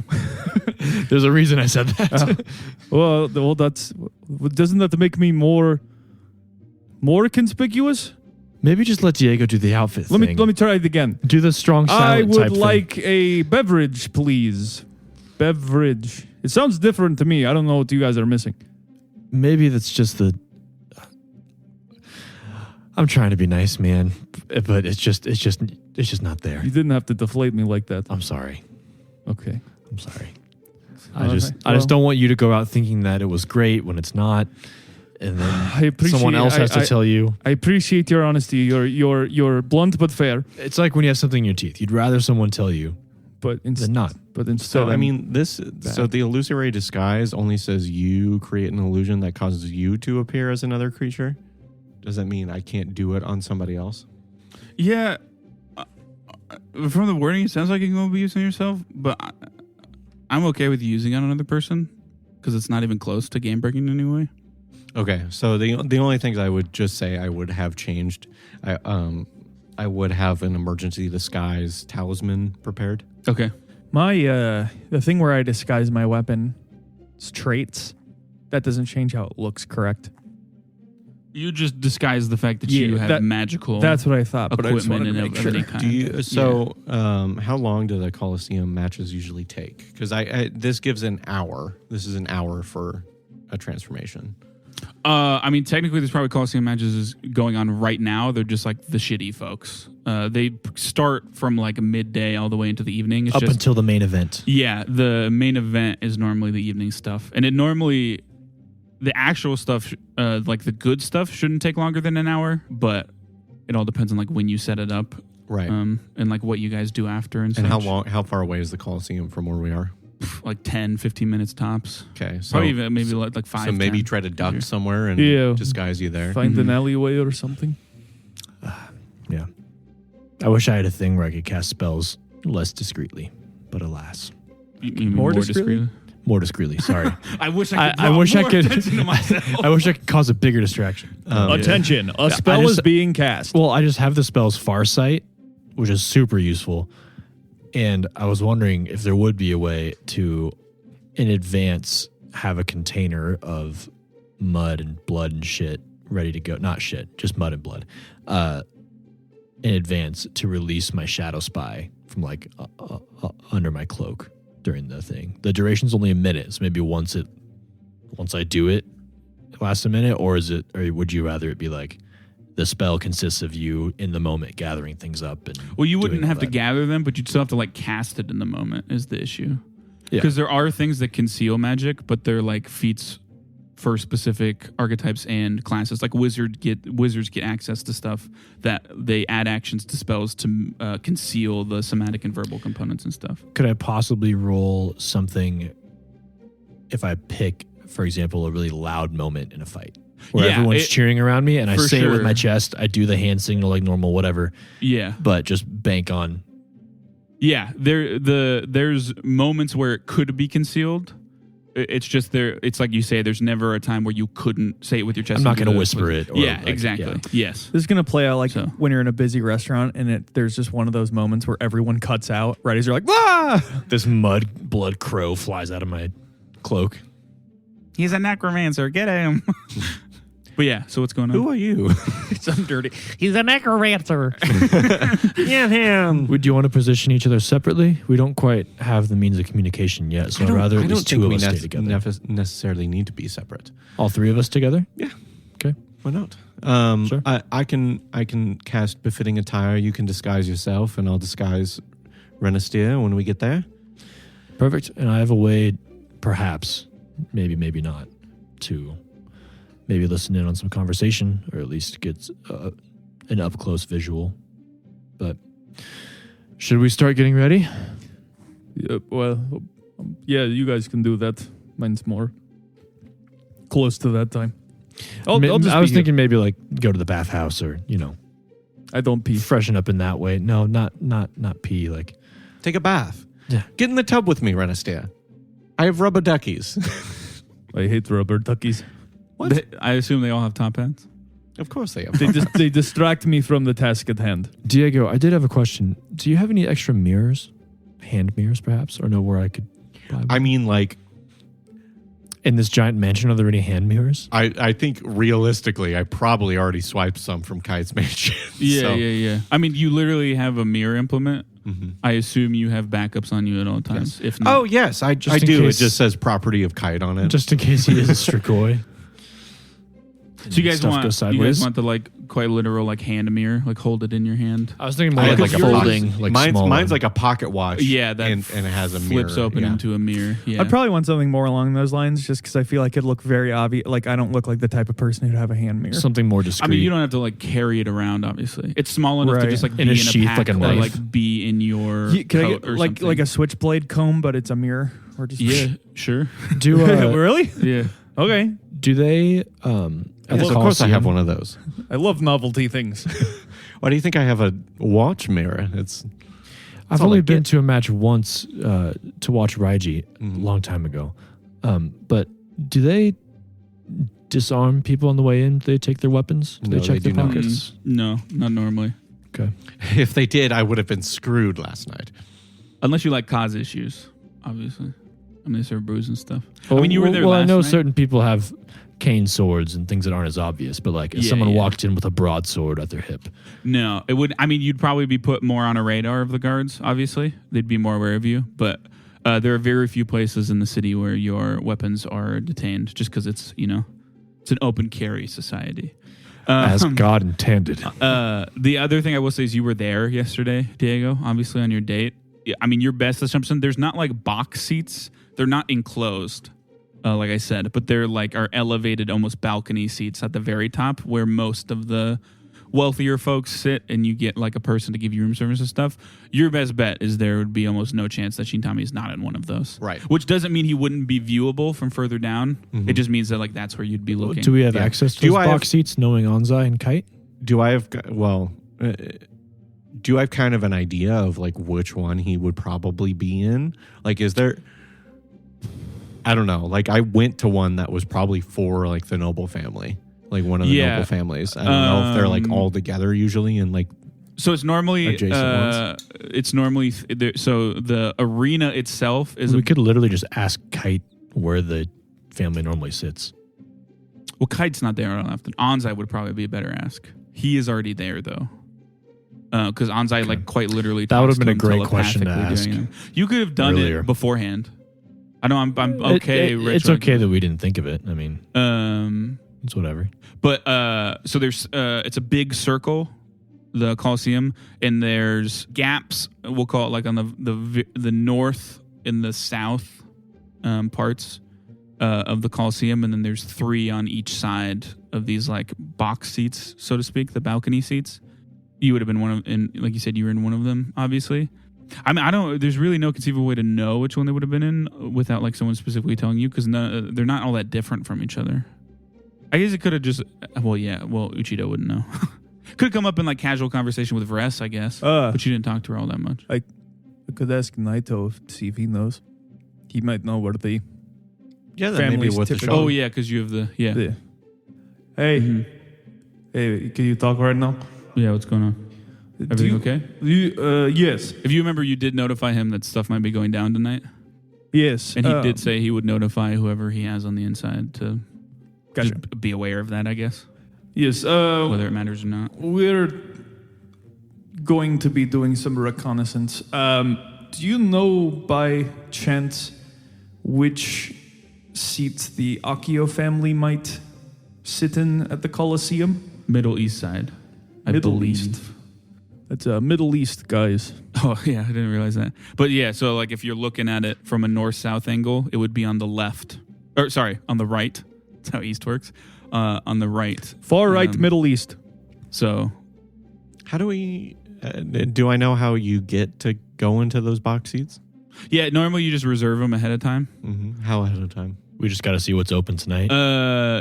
There's a reason I said that. Well, doesn't that make me more conspicuous? Maybe just let Diego do the outfit Let thing. me try it again. Do the strong silent I type would thing. like a beverage, please. Beverage. It sounds different to me. I don't know what you guys are missing. Maybe that's just the... I'm trying to be nice, man, but it's just not there. You didn't have to deflate me like that. I'm sorry. Okay. I'm sorry. Okay, I just don't want you to go out thinking that it was great when it's not, and then someone else has to tell you. I appreciate your honesty. You're blunt but fair. It's like when you have something in your teeth. You'd rather someone tell you But than not. But instead, So I mean, so the illusory disguise only says you create an illusion that causes you to appear as another creature. Does that mean I can't do it on somebody else? Yeah. From the wording, it sounds like you can be using yourself, but I'm okay with using it on another person because it's not even close to game breaking anyway. Okay, so the only things I would just say I would have changed, I would have an emergency disguise talisman prepared. Okay. my the thing where I disguise my weapon's traits, that doesn't change how it looks, correct? You just disguise the fact that you have magical That's what I thought, but I just equipment wanted and to make of sure. any kind. How long do the Coliseum matches usually take? Because this gives an hour. This is an hour for a transformation. I mean, technically, there's probably Coliseum matches is going on right now. They're just like the shitty folks. They start from like midday all the way into the evening. It's Up just, until the main event. Yeah, the main event is normally the evening stuff. And it normally, the actual stuff, like the good stuff, shouldn't take longer than an hour, but it all depends on like when you set it up. Right. And like what you guys do after and And such. how far away is the Coliseum from where we are? Like 10, 15 minutes tops. Okay. So Probably even maybe like 5. So maybe 10. try to duck somewhere and disguise you there. Find an alleyway or something. Yeah. I wish I had a thing where I could cast spells less discreetly, but alas. You mean More discreetly? More discreetly, sorry. I wish I could. I wish I could. attention to myself. I wish I could cause a bigger distraction. Attention, a spell I is just- being cast. Well, I just have the spell's Farsight, which is super useful. And I was wondering if there would be a way to, in advance, have a container of mud and blood and shit ready to go. Not shit, just mud and blood. In advance to release my Shadow Spy from like under my cloak during the thing. The duration's only a minute, so maybe once I do it, it lasts a minute, or would you rather it be like the spell consists of you in the moment gathering things up? And Well, you wouldn't doing have all to that? gather them, but you'd still have to like cast it in the moment is the issue. Yeah. Because there are things that conceal magic, but they're like feats for specific archetypes and classes. Like wizards get access to stuff that they add actions to spells to conceal the somatic and verbal components and stuff. Could I possibly roll something if I pick, for example, a really loud moment in a fight where Yeah, everyone's cheering around me and I for say it with sure. my chest, I do the hand signal like normal, whatever, Yeah. but just bank on. Yeah, there's moments where it could be concealed. It's just there. It's like you say. There's never a time where you couldn't say it with your chest. I'm not into going to the- whisper it. Or Yeah, like, exactly. yeah. Yes. This is going to play out like So. when you're in a busy restaurant and there's just one of those moments where everyone cuts out right as you're like, ah! This mud blood crow flies out of my cloak. He's a necromancer. Get him. But yeah. So what's going on? Who are you? I'm dirty. He's a necromancer. Get him. Would you want to position each other separately? We don't quite have the means of communication yet, so I'd rather at least two of us stay together. Necessarily need to be separate. All three of us together? Yeah. Okay. Why not? Sure. I can cast befitting attire. You can disguise yourself, and I'll disguise Renastiere when we get there. Perfect. And I have a way, perhaps, maybe not, to maybe listen in on some conversation, or at least get an up-close visual. But should we start getting ready? Yeah, well, yeah, you guys can do that. Mine's more close to that time. I'll just I was be here. thinking maybe like go to the bathhouse or, I don't pee. freshen up in that way. No, not pee. Like, Take a bath. Yeah. Get in the tub with me, Renastiere. I have rubber duckies. I hate rubber duckies. I assume they all have top hats. Of course they have. They distract me from the task at hand. Diego, I did have a question. Do you have any extra mirrors? Hand mirrors, perhaps? Or know where I could buy one? I mean, like, In this giant mansion, are there any hand mirrors? I think realistically, I probably already swiped some from Kite's mansion. Yeah. I mean, you literally have a mirror implement. Mm-hmm. I assume you have backups on you at all times. If not, Oh, yes, I in do. case- It just says property of Kite on it. Just in case he is a Strigoi. so you guys Stuff want goes you guys sideways? want the like quite literal like hand mirror, like hold it in your hand. I was thinking more I like, had a yours- folding, like mine's small mine's one. like a pocket watch. Yeah, that and it has a mirror. flips open Yeah. into a mirror. Yeah, I'd probably want something more along those lines just because I feel like it'd look very obvious. Like, I don't look like the type of person who'd have a hand mirror. something more discreet. I mean, you don't have to like carry it around. Obviously, it's small enough to Right. just like In be a in sheath, pack like a or knife. like be in your Can I coat get or like something. a switchblade comb, but it's a mirror? Or just Yeah, sure. do really? Yeah. Okay. do they at Yes, the of course I have Coliseum- one of those. I love novelty things. Why do you think I have a watch mirror? It's I've all only I been get. to a match once to watch Raiji a long time ago. But do they disarm people on the way in? Do they take their weapons? Do No, they check they their do not. pockets? No, not normally. Okay. if they did, I would have been screwed last night. Unless you like cause issues, obviously. I mean, they serve brews and stuff. I mean, you were there Well, last I know night. certain people have cane swords and things that aren't as obvious, but like if Yeah, someone yeah. walked in with a broadsword at their hip, No, it would. I mean, you'd probably be put more on a radar of the guards. Obviously, they'd be more aware of you. But there are very few places in the city where your weapons are detained, just because it's it's an open carry society. as God intended. The other thing I will say is you were there yesterday, Diego. Obviously, on your date. Yeah, I mean, your best assumption. There's not like box seats. They're not enclosed. Like I said, but they're like are elevated, almost balcony seats at the very top, where most of the wealthier folks sit and you get like a person to give you room service and stuff, your best bet is there would be almost no chance that Shintami is not in one of those. Right. Which doesn't mean he wouldn't be viewable from further down. Mm-hmm. It just means that like that's where you'd be looking. Do we have access to Do those I box seats knowing Anzai and Kite? Do I have kind of an idea of like which one he would probably be in? Like, is there? I don't know. Like, I went to one that was probably for like the noble family, like one of the noble families. I don't know if they're like all together usually and like. So it's normally adjacent so the arena itself is We could literally just ask Kite where the family normally sits. Well, Kite's not there often. Anzai would probably be a better ask. He is already there though. Because Anzai like quite literally that would have been a talks to him great question to telepathically ask. doing it. You could have done earlier. it beforehand. I know I'm okay. It's okay that we didn't think of it. I mean, it's whatever. But so there's it's a big circle, the Coliseum, and there's gaps. We'll call it like on the north and the south parts of the Coliseum, and then there's 3 on each side of these like box seats, so to speak, the balcony seats. You would have been one of, and like you said, you were in one of them, obviously. I mean, there's really no conceivable way to know which one they would have been in without like someone specifically telling you, because they're not all that different from each other. I guess it could have just, Uchida wouldn't know. Could have come up in like casual conversation with Vress, I guess, but you didn't talk to her all that much. I could ask Naito to see if he knows. He might know where the Yeah, that maybe families with the typically. show. Oh yeah, because you have the Hey, hey, can you talk right now? Yeah, what's going on? Everything okay? Yes. If you remember, you did notify him that stuff might be going down tonight, Yes. and he did say he would notify whoever he has on the inside to Gotcha. just be aware of that, I guess, Yes. whether it matters or not. We're going to be doing some reconnaissance. Do you know by chance which seat the Akio family might sit in at the Coliseum? Middle East side, I Middle believe. East. That's Middle East, guys. Oh yeah, I didn't realize that. But yeah, so like if you're looking at it from a north-south angle, it would be on the left, or sorry, on the right. That's how East works. On the right, Far right, Middle East. So How do we? Do I know how you get to go into those box seats? yeah, normally you just reserve them ahead of time. Mm-hmm. How ahead of time? We just got to see what's open tonight.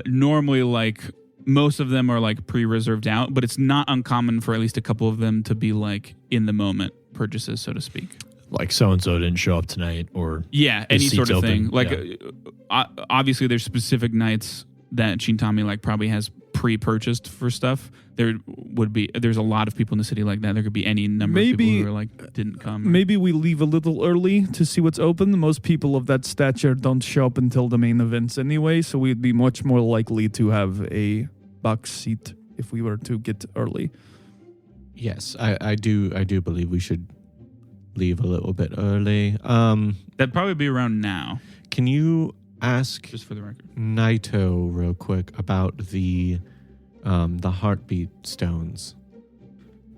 Normally, like most of them are like pre-reserved out, but it's not uncommon for at least a couple of them to be like in the moment purchases, so to speak. Like so and so didn't show up tonight, or Yeah, any seats sort of thing. open, Like obviously, there's specific nights that Shintami like probably has pre-purchased for stuff. There's a lot of people in the city like that. There could be any number of people who are like didn't come. Maybe we leave a little early to see what's open. Most people of that stature don't show up until the main events anyway, so we'd be much more likely to have a box seat if we were to get early. Yes, I do believe we should leave a little bit early. That'd probably be around now, Can you ask just for the record. Naito real quick about the heartbeat stones?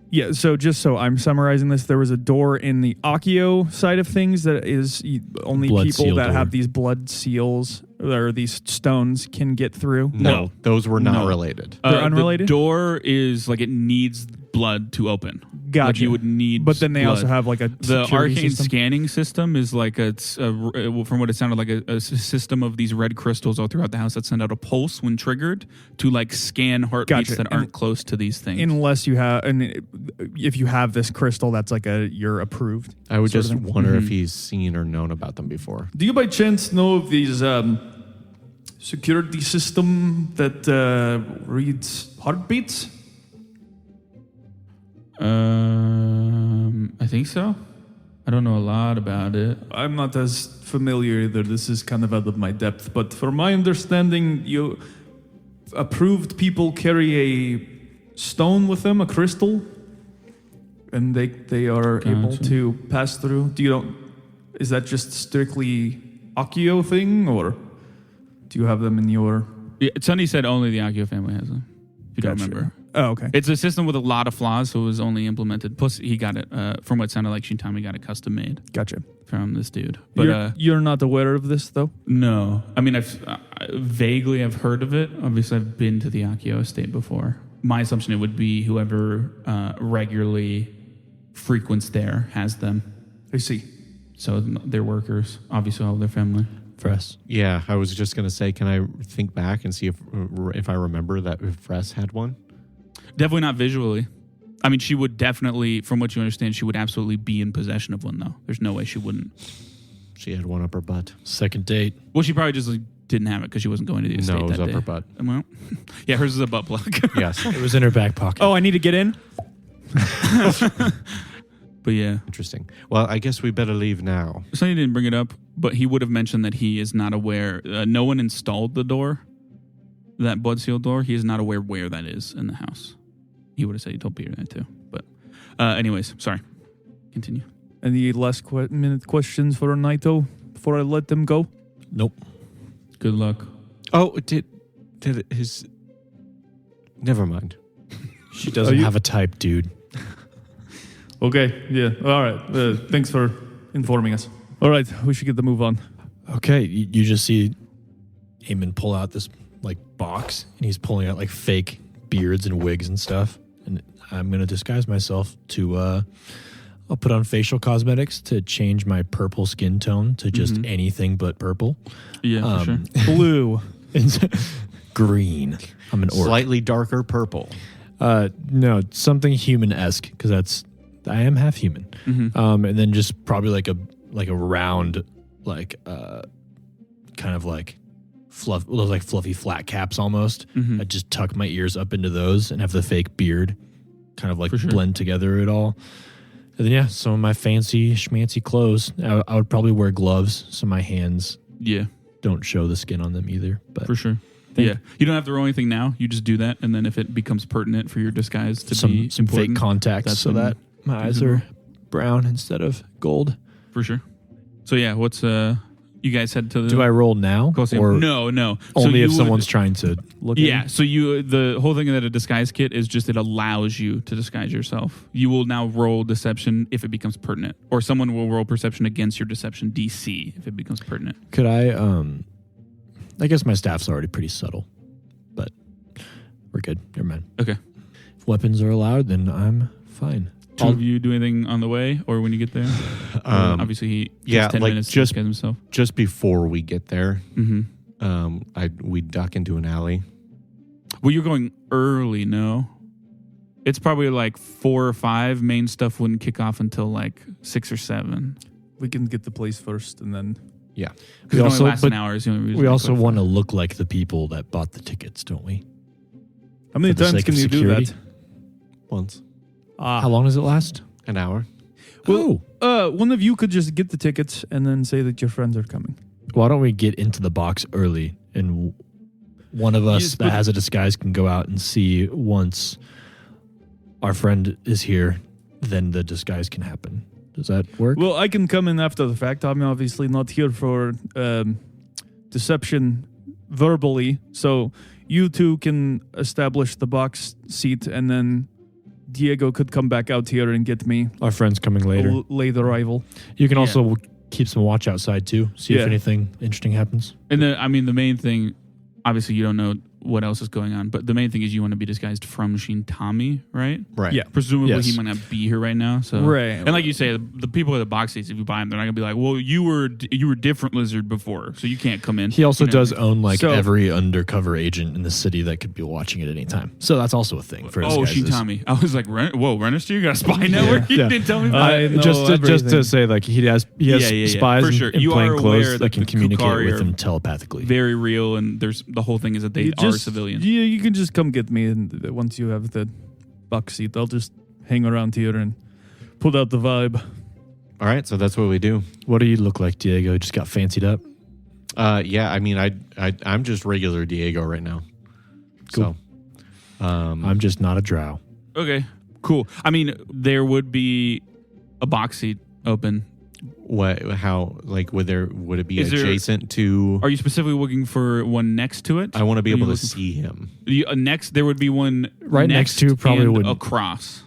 Yeah, so just so I'm summarizing this, there was a door in the Akio side of things that is only Blood people seal that door. have these blood seals or these stones can get through. No, those were not No. related. They're unrelated? The door is like it needs blood to open. Gotcha. Like you would need, But then they blood. also have like a The security arcane system. scanning system is like from what it sounded like a system of these red crystals all throughout the house that send out a pulse when triggered to like scan heartbeats Gotcha. that aren't close to these things. Unless you have, and if you have this crystal, that's like you're approved. I would sort of just thing. wonder if he's seen or known about them before. Do you by chance know of these security system that reads heartbeats? I think so. I don't know a lot about it. I'm not as familiar either. This is kind of out of my depth. But from my understanding, you approved people carry a stone with them, a crystal, and they are able Gotcha. to pass through. Is that just strictly Akio thing, or do you have them in your? Yeah, Sunny said only the Akio family has them. If you don't Gotcha. remember. Oh, okay. It's a system with a lot of flaws, so it was only implemented. Plus, he got it from what sounded like Shintami got it custom made Gotcha. from this dude. But You're not aware of this, though? no, I mean, I've vaguely I've heard of it. Obviously, I've been to the Akio estate before, my assumption it would be whoever regularly frequents there has them. I see. So they're workers, obviously all their family. Fress. Yeah, I was just gonna say, can I think back and see if I remember that Fress had one? Definitely not visually. I mean, she would definitely, from what you understand, she would absolutely be in possession of one, though. There's no way she wouldn't. She had one up her butt. Second date. Well, she probably just didn't have it because she wasn't going to the estate No, it was that up day. her butt. Well, yeah, hers is a butt plug. Yes. It was in her back pocket. Oh, I need to get in? But yeah. Interesting. Well, I guess we better leave now. Sonny didn't bring it up, but he would have mentioned that he is not aware. No one installed the door, that blood seal door. He is not aware where that is in the house. He would have said he told Peter that too. But anyways, sorry. Continue. Any last minute questions for Naito before I let them go? Nope. Good luck. Oh, did his... Never mind. She doesn't have a type, dude. Okay, yeah. All right. Thanks for informing us. All right, we should get the move on. Okay, you just see Aimon pull out this like box, and he's pulling out like fake beards and wigs and stuff. And I'm gonna disguise myself to. I'll put on facial cosmetics to change my purple skin tone to just anything but purple. Yeah, for sure. Blue. Green. I'm an orc. Slightly darker purple. No, something human-esque because I am half human. And then just probably like a round, like kind of like those like fluffy flat caps almost. I just tuck my ears up into those and have the fake beard kind of like blend together it all. And then yeah, some of my fancy schmancy clothes. I would probably wear gloves so my hands don't show the skin on them either. But For sure. Yeah. You don't have to roll anything now. You just do that. And then if it becomes pertinent for your disguise to be some fake important, contacts that's so when that my eyes are brown instead of gold. For sure. So yeah, what's you guys head to the Do I roll now? Coliseum? Or No. only if you someone's trying to look at Yeah, me? so the whole thing of a disguise kit is just it allows you to disguise yourself. You will now roll deception if it becomes pertinent, or someone will roll perception against your deception DC if it becomes pertinent. Could I guess my staff's already pretty subtle, but we're good. Never mind. Okay. If weapons are allowed, then I'm fine. Two of you do anything on the way or when you get there? Obviously, he takes 10 minutes to disguise himself. Just before we get there, Mm-hmm. we duck into an alley. Well, you're going early, no? It's probably like 4 or 5. Main stuff wouldn't kick off until like 6 or 7. We can get the place first and then... Yeah. Because it only lasts an hour. We also want to look like the people that bought the tickets, don't we? How many For the times sake can of you do security? that? Once. How long does it last? An hour. Well, one of you could just get the tickets and then say that your friends are coming. Why don't we get into the box early and one of us that has a disguise can go out and see once our friend is here, then the disguise can happen. Does that work? Well, I can come in after the fact. I'm obviously not here for deception verbally, so you two can establish the box seat, and then Diego could come back out here and get me Our friend's coming later. late arrival. You can also keep some watch outside too. See if Yeah. anything interesting happens. And the main thing, obviously you don't know what else is going on, but the main thing is you want to be disguised from Shintami, right? Right. Yeah. Presumably Yes. he might not be here right now. So Right. And like you say, the people at the box seats, if you buy them, they're not gonna be like, well, you were different lizard before, so you can't come in. He also You know? does own like So- every undercover agent in the city that could be watching at any time. So that's also a thing for Oh, disguises. Shintami. I was like, Renastiere, you got a spy network? You Yeah. didn't tell me about I it. know just to everything. say, like he has spies For sure. in You plain are clothes aware that can the communicate Kukari with are him telepathically. Very real, and the whole thing is that they You are just- civilians. Yeah, you can just come get me, and once you have the box seat, I'll just hang around here and put out the vibe. All right. So that's what we do. What do you look like, Diego? Just got fancied up. Yeah. I mean, I'm just regular Diego right now. Cool. So, I'm just not a drow. Okay, cool. I mean, there would be a box seat open. what? How? Like, would it be Is there- adjacent to? Are you specifically looking for one next to it? I want to be Are you able to looking see him. next, there would be one Right next to probably and wouldn't- across.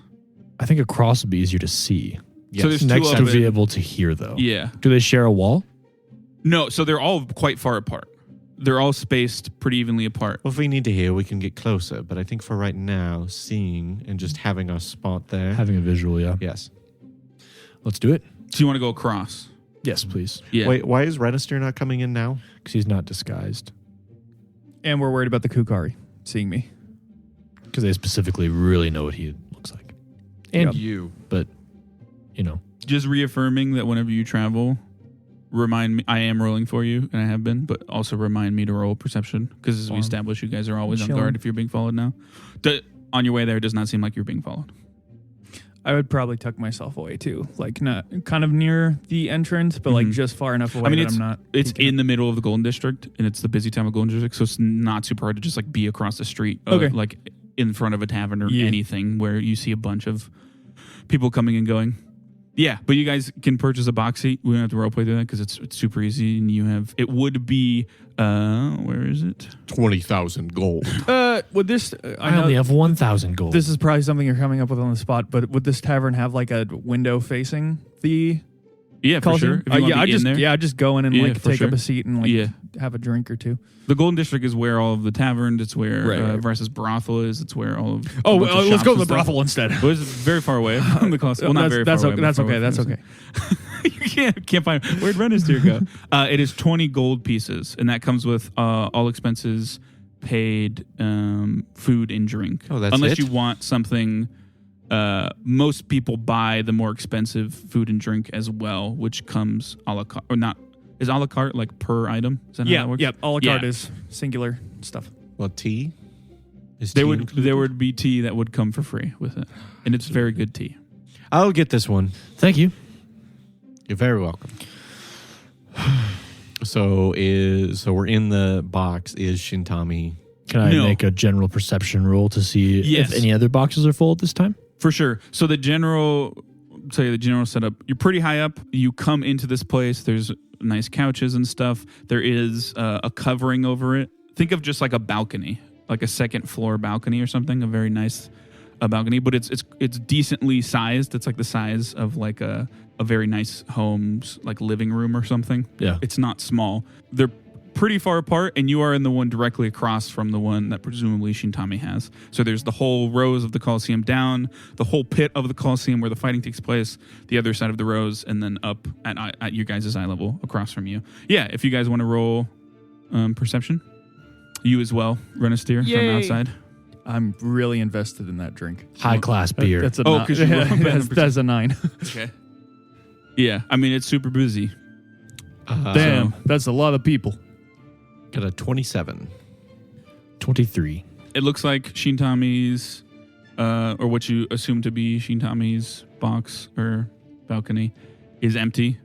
I think a cross would be easier to see. Yes. So there's two Next of to it. be able to hear, though. Yeah. Do they share a wall? No, so they're all quite far apart. they're all spaced pretty evenly apart. Well, if we need to hear, we can get closer. But I think for right now, seeing and just having our spot there. Having a visual, yeah. Yes. Let's do it. So you want to go across? Yes, please. Yeah. Wait, why is Renastiere not coming in now? Because he's not disguised. And we're worried about the Kukari seeing me. Because they specifically really know what he looks like. And Yep. you, but, you know. Just reaffirming that whenever you travel, remind me. I am rolling for you, and I have been, but also remind me to roll perception because as we established, you guys are always on guard if you're being followed now. On your way there, it does not seem like you're being followed. I would probably tuck myself away too, like not kind of near the entrance, but like just far enough away that I'm not. It's in the middle of the Golden District, and it's the busy time of Golden District, so it's not super hard to just like be across the street, like in front of a tavern or anything where you see a bunch of people coming and going. Yeah, but you guys can purchase a box seat. We don't have to roleplay through that because it's super easy, and you have it would be where is it? 20,000 gold. Would this? I only have 1,000 gold. This is probably something you're coming up with on the spot, but would this tavern have like a window facing the? Yeah, for sure. Coliseum? If you want to be in there. I'd just go in and like for take sure. up a seat and like have a drink or two. The Golden District is where all of the taverns. It's where Versus brothel is. It's where all of. Let's go to the brothel instead. It was very far away from the Coliseum. Well, not very far away. That's okay. That's okay. You can't find where'd Renastiere go. It is 20 gold pieces, and that comes with all expenses paid, food and drink. Oh, that's unless it? you want something. Most people buy the more expensive food and drink as well, which comes a la carte or not. Is a la carte like per item? Is that how that works? Yeah. A la carte is singular stuff. Well, tea? There would be tea that would come for free with it, and it's very good tea. I'll get this one. Thank you. You're very welcome. So we're in the box. Is Shintami? Can I No. make a general perception roll to see Yes. if any other boxes are full at this time? For sure. So the general setup, you're pretty high up. You come into this place. There's nice couches and stuff. There is a covering over it. Think of just like a balcony, like a second floor balcony or something. A very nice balcony, but it's decently sized. It's like the size of like a very nice home's like living room or something. Yeah. It's not small. They're pretty far apart, and you are in the one directly across from the one that presumably Shintami has. So there's the whole rows of the Coliseum down, the whole pit of the Coliseum where the fighting takes place, the other side of the rows, and then up at your guys' eye level across from you. Yeah, if you guys want to roll perception. You as well, Renastiere, from outside. I'm really invested in that drink. High class beer. That's a Oh, nine. 'cause you rolled better than that's a 9. Okay. Yeah, I mean, it's super busy. Damn, that's a lot of people. Got a 27. 23. It looks like Shintami's, or what you assume to be Shintami's box or balcony, is empty.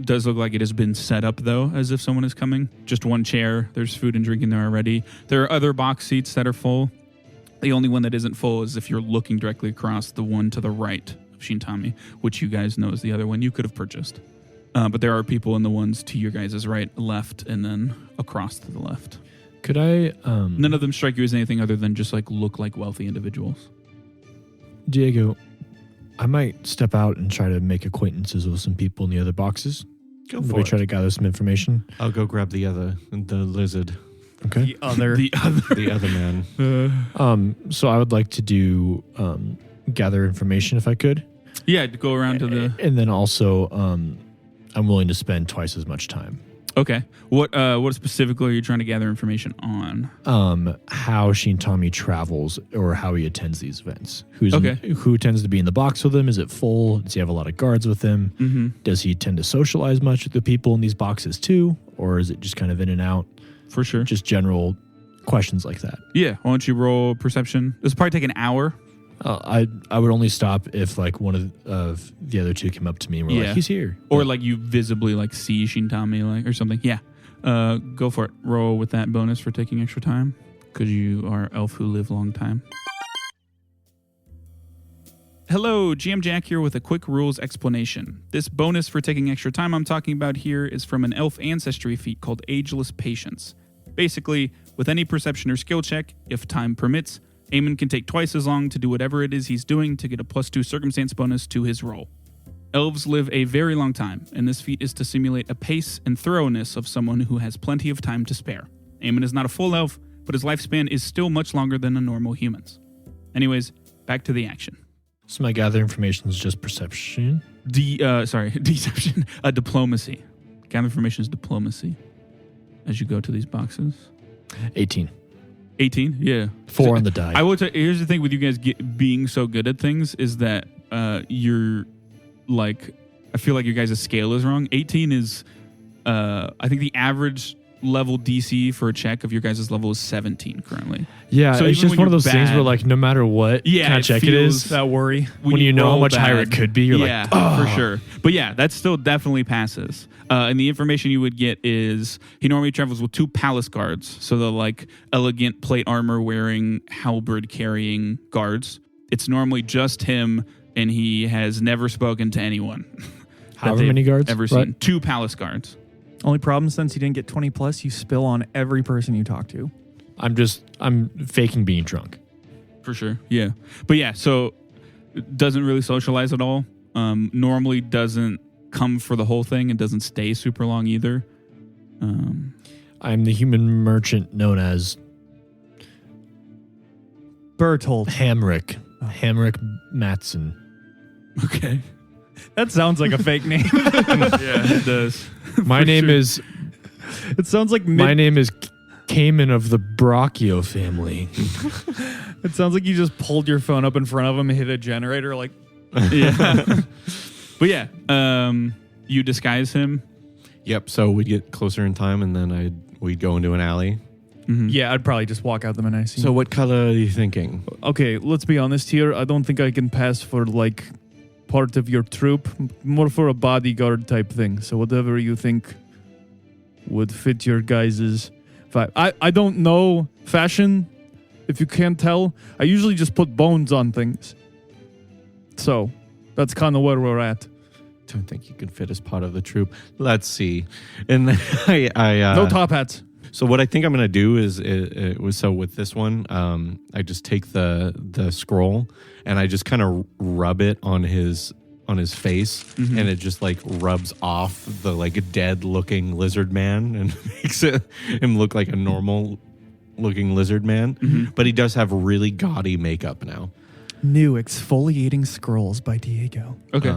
Does look like it has been set up, though, as if someone is coming. Just one chair. There's food and drink in there already. There are other box seats that are full. The only one that isn't full is if you're looking directly across the one to the right of Shintami, which you guys know is the other one you could have purchased. But there are people in the ones to your guys' right, left, and then across to the left. Could I... None of them strike you as anything other than just like look like wealthy individuals. Diego, I might step out and try to make acquaintances with some people in the other boxes. Go for We it. try to gather some information. I'll go grab the Okay. lizard, The other. the other man. So I would like to do gather information if I could. Yeah, to go around to the... And then also, I'm willing to spend twice as much time. Okay. What specifically are you trying to gather information on? How Shintami travels or how he attends these events. Okay. Who tends to be in the box with him? Is it full? Does he have a lot of guards with him? Mm-hmm. Does he tend to socialize much with the people in these boxes too? Or is it just kind of in and out? For sure. Just general questions like that. Yeah. Why don't you roll perception? This will probably take an hour. I would only stop if like one of the other two came up to me and were like, he's here. Or like you visibly like see Shintami like or something. Yeah. Go for it. Roll with that bonus for taking extra time because you are elf who live long time. Hello, GM Jack here with a quick rules explanation. This bonus for taking extra time I'm talking about here is from an elf ancestry feat called Ageless Patience. Basically, with any perception or skill check, if time permits, Aimon can take twice as long to do whatever it is he's doing to get a +2 circumstance bonus to his roll. Elves live a very long time, and this feat is to simulate a pace and thoroughness of someone who has plenty of time to spare. Aimon is not a full elf, but his lifespan is still much longer than a normal human's. Anyways, back to the action. So my gather information is just perception. Deception. Diplomacy. Gather information is diplomacy. As you go to these boxes. 18. 18? Yeah. 4 on the die. I will tell here's the thing with you guys being so good at things is that you're like, I feel like your guys' scale is wrong. 18 is, I think the average level DC for a check of your guys' level is 17 currently. Yeah, So it's even just when one of you're those things bad- where like no matter what kind of check it is, That worry. when you know how roll much higher it bad- could be, you're yeah, like, oh. for sure. But yeah, that still definitely passes. And the information you would get is he normally travels with 2 palace guards. So the like elegant plate armor wearing, halberd carrying guards. It's normally just him, and he has never spoken to anyone. that However they've many guards? ever seen. Right. 2 palace guards. Only problem since you didn't get 20 plus, you spill on every person you talk to. I'm faking being drunk. For sure. Yeah. But yeah, so doesn't really socialize at all. Normally doesn't come for the whole thing and doesn't stay super long either. I'm the human merchant known as Bertolt. Hamrick. Hamrick Matson. Okay. That sounds like a fake name. Yeah, it does. My name is It sounds like Cayman of the Brachio family. It sounds like you just pulled your phone up in front of him and hit a generator. Like, Yeah. But yeah, you disguise him. Yep. So we'd get closer in time, and then we'd go into an alley. Mm-hmm. yeah, I'd probably just walk out the minute I see. So what color are you thinking? Okay, let's be honest here. I don't think I can pass for like part of your troop. More for a bodyguard type thing. So whatever you think would fit your guys' vibe. I don't know fashion, if you can't tell. I usually just put bones on things. So that's kind of where we're at. Don't think you can fit as part of the troop. Let's see. And then I No top hats. So what I think I'm going to do is with this one, I just take the scroll and I just kind of rub it on his face, and it just like rubs off the like dead looking lizard man and makes him look like a normal looking lizard man. But he does have really gaudy makeup now. New exfoliating scrolls by Diego. Okay.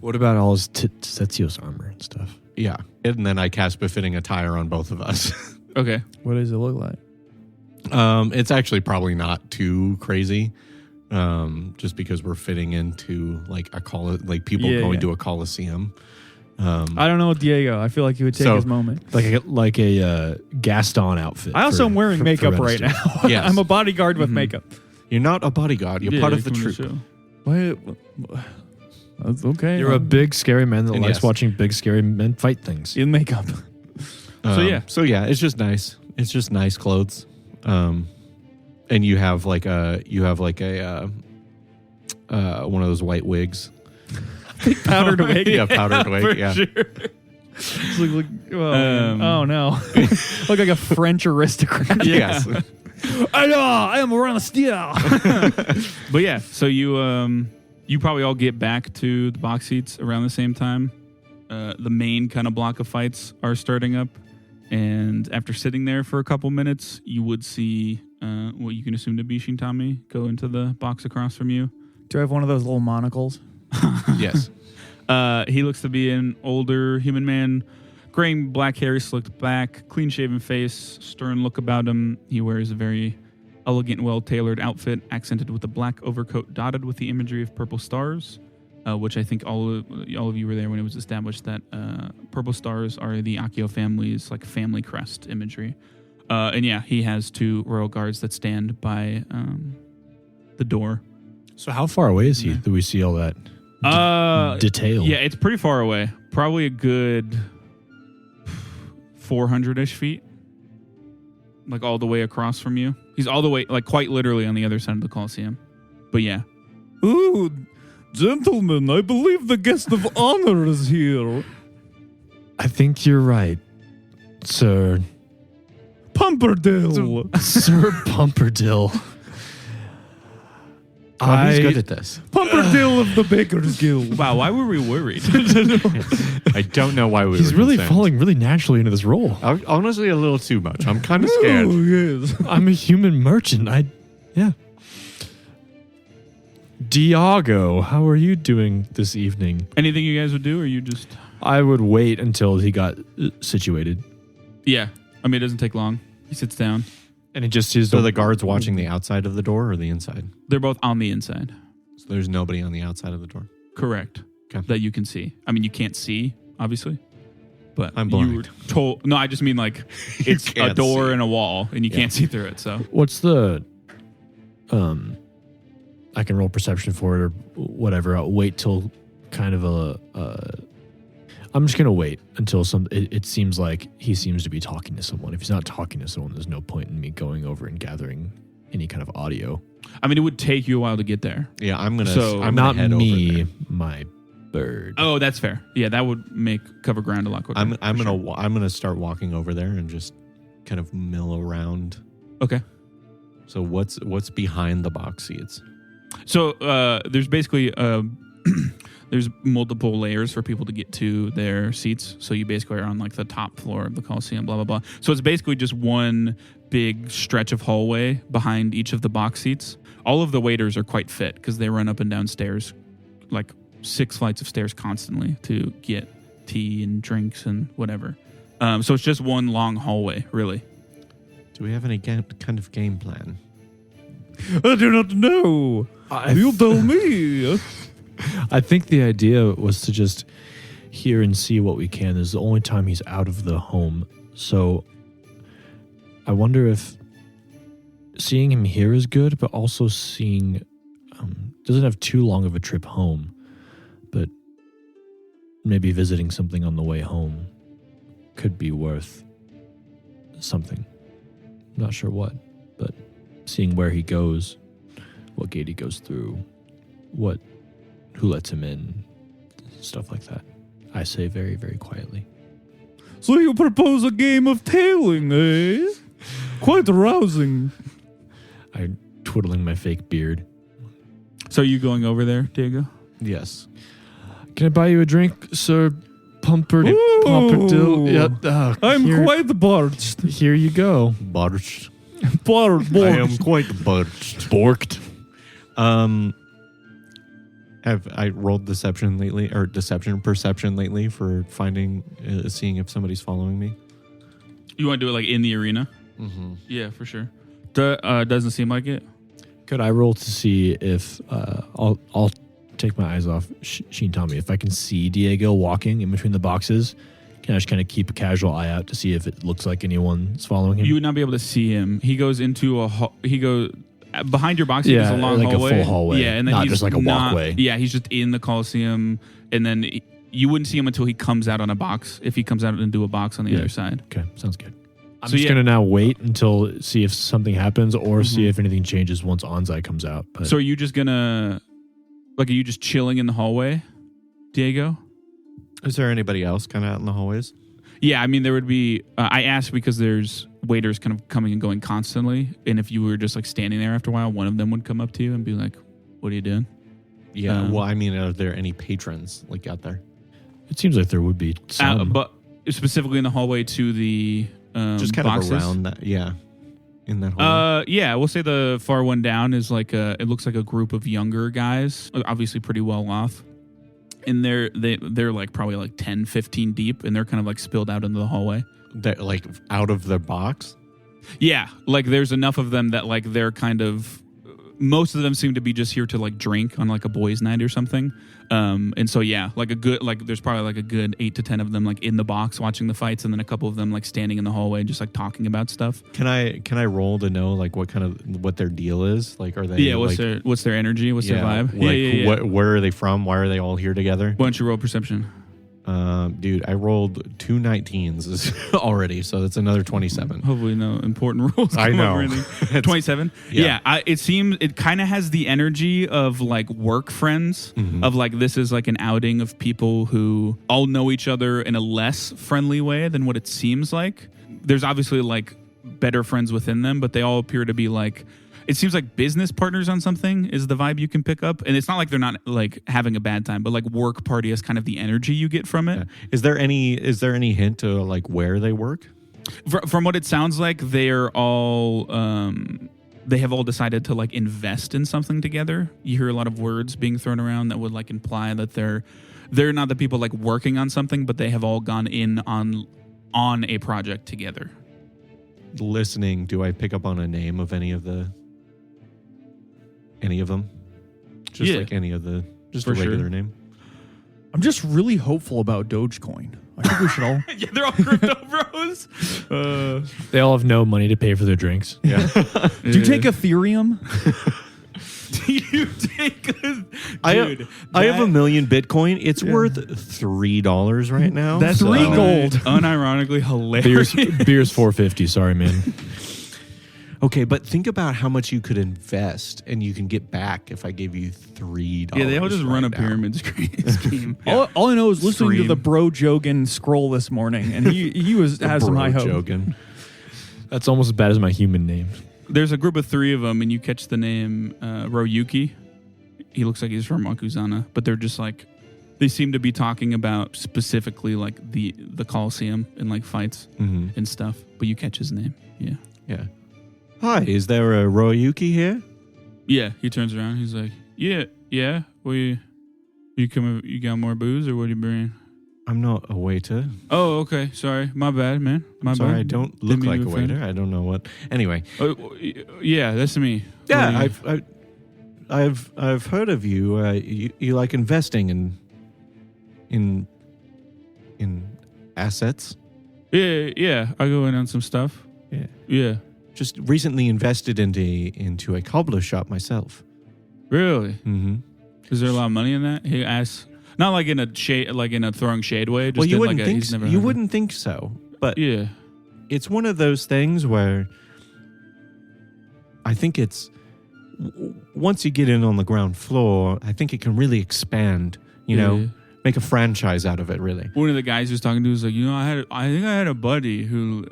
What about all his Tetsuo's armor and stuff? Yeah. And then I cast befitting attire on both of us. Okay. What does it look like? It's actually probably not too crazy. Just because we're fitting into like people going to a Coliseum. I don't know, Diego. I feel like he would take his moment. Like a Gaston outfit. I also am wearing makeup right now. Yes. I'm a bodyguard with makeup. You're not a bodyguard. You're part of the troop. Wait, that's okay. You're a big scary man that And likes yes. watching big scary men fight things. in makeup. So yeah. It's just nice. It's just nice clothes. And you have like a one of those white wigs. Powdered wig. Yeah, powdered wig. For Yeah. sure. It's oh no. Look like a French aristocrat. Yes. I am Renastiere. But yeah, so you probably all get back to the box seats around the same time. The main kind of block of fights are starting up, and after sitting there for a couple minutes, you would see what you can assume to be Shintami go into the box across from you. Do I have one of those little monocles? Yes. He looks to be an older human man, graying black hair, slicked back, clean-shaven face, stern look about him. He wears a very elegant, well-tailored outfit, accented with a black overcoat dotted with the imagery of purple stars, which I think all of you were there when it was established that purple stars are the Akio family's like family crest imagery. And yeah, he has 2 royal guards that stand by the door. So how far away is he that we see all that detail? Yeah, it's pretty far away. Probably a good 400-ish feet. Like all the way across from you. He's all the way, like quite literally on the other side of the Coliseum. But yeah. Ooh, gentlemen, I believe the guest of honor is here. I think you're right, Sir. Pumperdale. Sir Pumperdale. Oh, he's good at this. Pumperdale of the Baker's Guild. Wow, why were we worried? I don't know why we He's were really concerned. falling really naturally into this role. Honestly, a little too much. I'm kind of scared. Oh, yes. I'm a human merchant. Yeah. Diago, how are you doing this evening? Anything you guys would do, or you just? I would wait until he got situated. Yeah, I mean, it doesn't take long. He sits down. And it just is So the guard's watching the outside of the door or the inside? They're both on the inside. So there's nobody on the outside of the door. Correct. Okay. That you can see. I mean, you can't see, obviously, but I'm you were blind. told. No, I just mean like it's a can't door see. and a wall, and you can't see through it. So What's the I can roll perception for it or whatever. I'll wait till kind of I'm just gonna wait until it seems like he seems to be talking to someone. If he's not talking to someone, there's no point in me going over and gathering any kind of audio. I mean, it would take you a while to get there. Yeah, I'm gonna. So, I'm Not gonna head over me, there. my bird. Oh, that's fair. Yeah, that would make cover ground a lot quicker. I'm for gonna sure. I'm gonna start walking over there and just kind of mill around. Okay. So what's behind the box seats? So there's basically there's multiple layers for people to get to their seats. So you basically are on like the top floor of the Coliseum, blah, blah, blah. So it's basically just one big stretch of hallway behind each of the box seats. All of the waiters are quite fit because they run up and down stairs, like 6 flights of stairs constantly to get tea and drinks and whatever. So it's just one long hallway, really. Do we have any kind of game plan? I do not know. You tell me. I think the idea was to just hear and see what we can. This is the only time he's out of the home. So I wonder if seeing him here is good, but also seeing doesn't have too long of a trip home, but maybe visiting something on the way home could be worth something. Not sure what, but seeing where he goes, what gate he goes through, who lets him in, stuff like that. I say very, very quietly. So you propose a game of tailing, eh? Quite arousing. I'm twiddling my fake beard. So are you going over there, Diego? Yes. Can I buy you a drink, Sir Pumperdale? I'm quite parched. Here you go. Barched. Parched. I am quite barched. Borked. Have I rolled perception lately for finding, seeing if somebody's following me? You want to do it like in the arena? Mm-hmm. Yeah, for sure. Doesn't seem like it. Could I roll to see if I'll take my eyes off Shintami. If I can see Diego walking in between the boxes, can I just kind of keep a casual eye out to see if it looks like anyone's following him? You would not be able to see him. He goes into behind your box. There's a long like hallway. a full hallway. Yeah, and then not he's just like a walkway. Yeah, he's just in the Coliseum, and then you wouldn't see him until he comes out on a box. If he comes out into a box on the other side. Okay, sounds good. I'm So just gonna now wait until see if something happens or see if anything changes once Anzai comes out. But So are you just gonna are you just chilling in the hallway, Diego? Is there anybody else kind of out in the hallways? Yeah, I mean there would be. I asked because there's waiters kind of coming and going constantly, and if you were just like standing there after a while, one of them would come up to you and be like, "What are you doing?" Yeah. Well, I mean, are there any patrons like out there? it seems like there would be some. But specifically in the hallway to the Just kind boxes. of around that. Yeah. In that hallway. Yeah, we'll say the far one down is like it looks like a group of younger guys, obviously pretty well off. And they're like probably like 10, 15 deep, and they're kind of like spilled out into the hallway. That like out of the box. Yeah, like there's enough of them that like they're kind of, most of them seem to be just here to like drink on like a boys' night or something. And so yeah, like there's probably like a good 8 to 10 of them like in the box watching the fights, and then a couple of them like standing in the hallway just like talking about stuff. Can I roll to know like what their deal is? Like, are they? Yeah, like, what's their energy? What's their vibe? Like, where are they from? Why are they all here together? Why don't you roll perception? Dude, I rolled 2 19s already, so that's another 27. Hopefully no important rules. I come up or know. anything. 27. Yeah. It kind of has the energy of like work friends. Of like this is like an outing of people who all know each other in a less friendly way than what it seems like. There's obviously like better friends within them, but they all appear to be like it seems like business partners on something is the vibe you can pick up. And it's not like they're not like having a bad time, but like work party is kind of the energy you get from it. Yeah. Is there any hint to like where they work? From what it sounds like, they're all they have all decided to like invest in something together. You hear a lot of words being thrown around that would like imply that they're not the people like working on something, but they have all gone in on a project together. Listening, do I pick up on a name of any of them? Just like any of the, just for a regular sure. name. I'm just really hopeful about Dogecoin. I think we should all. Yeah, they're all crypto bros. They all have no money to pay for their drinks. Yeah. Do you take Ethereum? You take a, I have dude, $1 million Bitcoin. It's worth $3 right now. That's so- $3 gold. Unironically hilarious. Beer's $4.50. Sorry, man. Okay, but think about how much you could invest and you can get back if I gave you $3. Yeah, they all just run a now. pyramid scheme. All I know is listening to Stream. the Bro Jogan scroll this morning, and he has some high hope. Jogan. That's almost as bad as my human name. There's a group of 3 of them, and you catch the name Royuki. He looks like he's from Akuzana, but they're just like, they seem to be talking about specifically like the Coliseum and like fights and stuff. But you catch his name, Yeah. Hi, is there a Royuki here? Yeah. He turns around. He's like, yeah. Well, you got more booze, or what are you bringing? I'm not a waiter. Oh, okay. Sorry, my bad, man. My Sorry, bad. I don't Didn't look mean like to a offend. waiter. I don't know what. Anyway. Yeah, that's me. Yeah, What do I've heard of you. You like investing in assets. Yeah. I go in on some stuff. Yeah. Just recently invested into a cobbler shop myself. Really? Mm-hmm. Is there a lot of money in that? He asks, not like in a shade, like in a throwing shade way. Just Well, you in wouldn't like a, think he's never you heard of wouldn't think so, but it. Yeah. it's one of those things where I think it's once you get in on the ground floor, I think it can really expand. You know, make a franchise out of it. Really. One of the guys he was talking to was like, I think I had a buddy who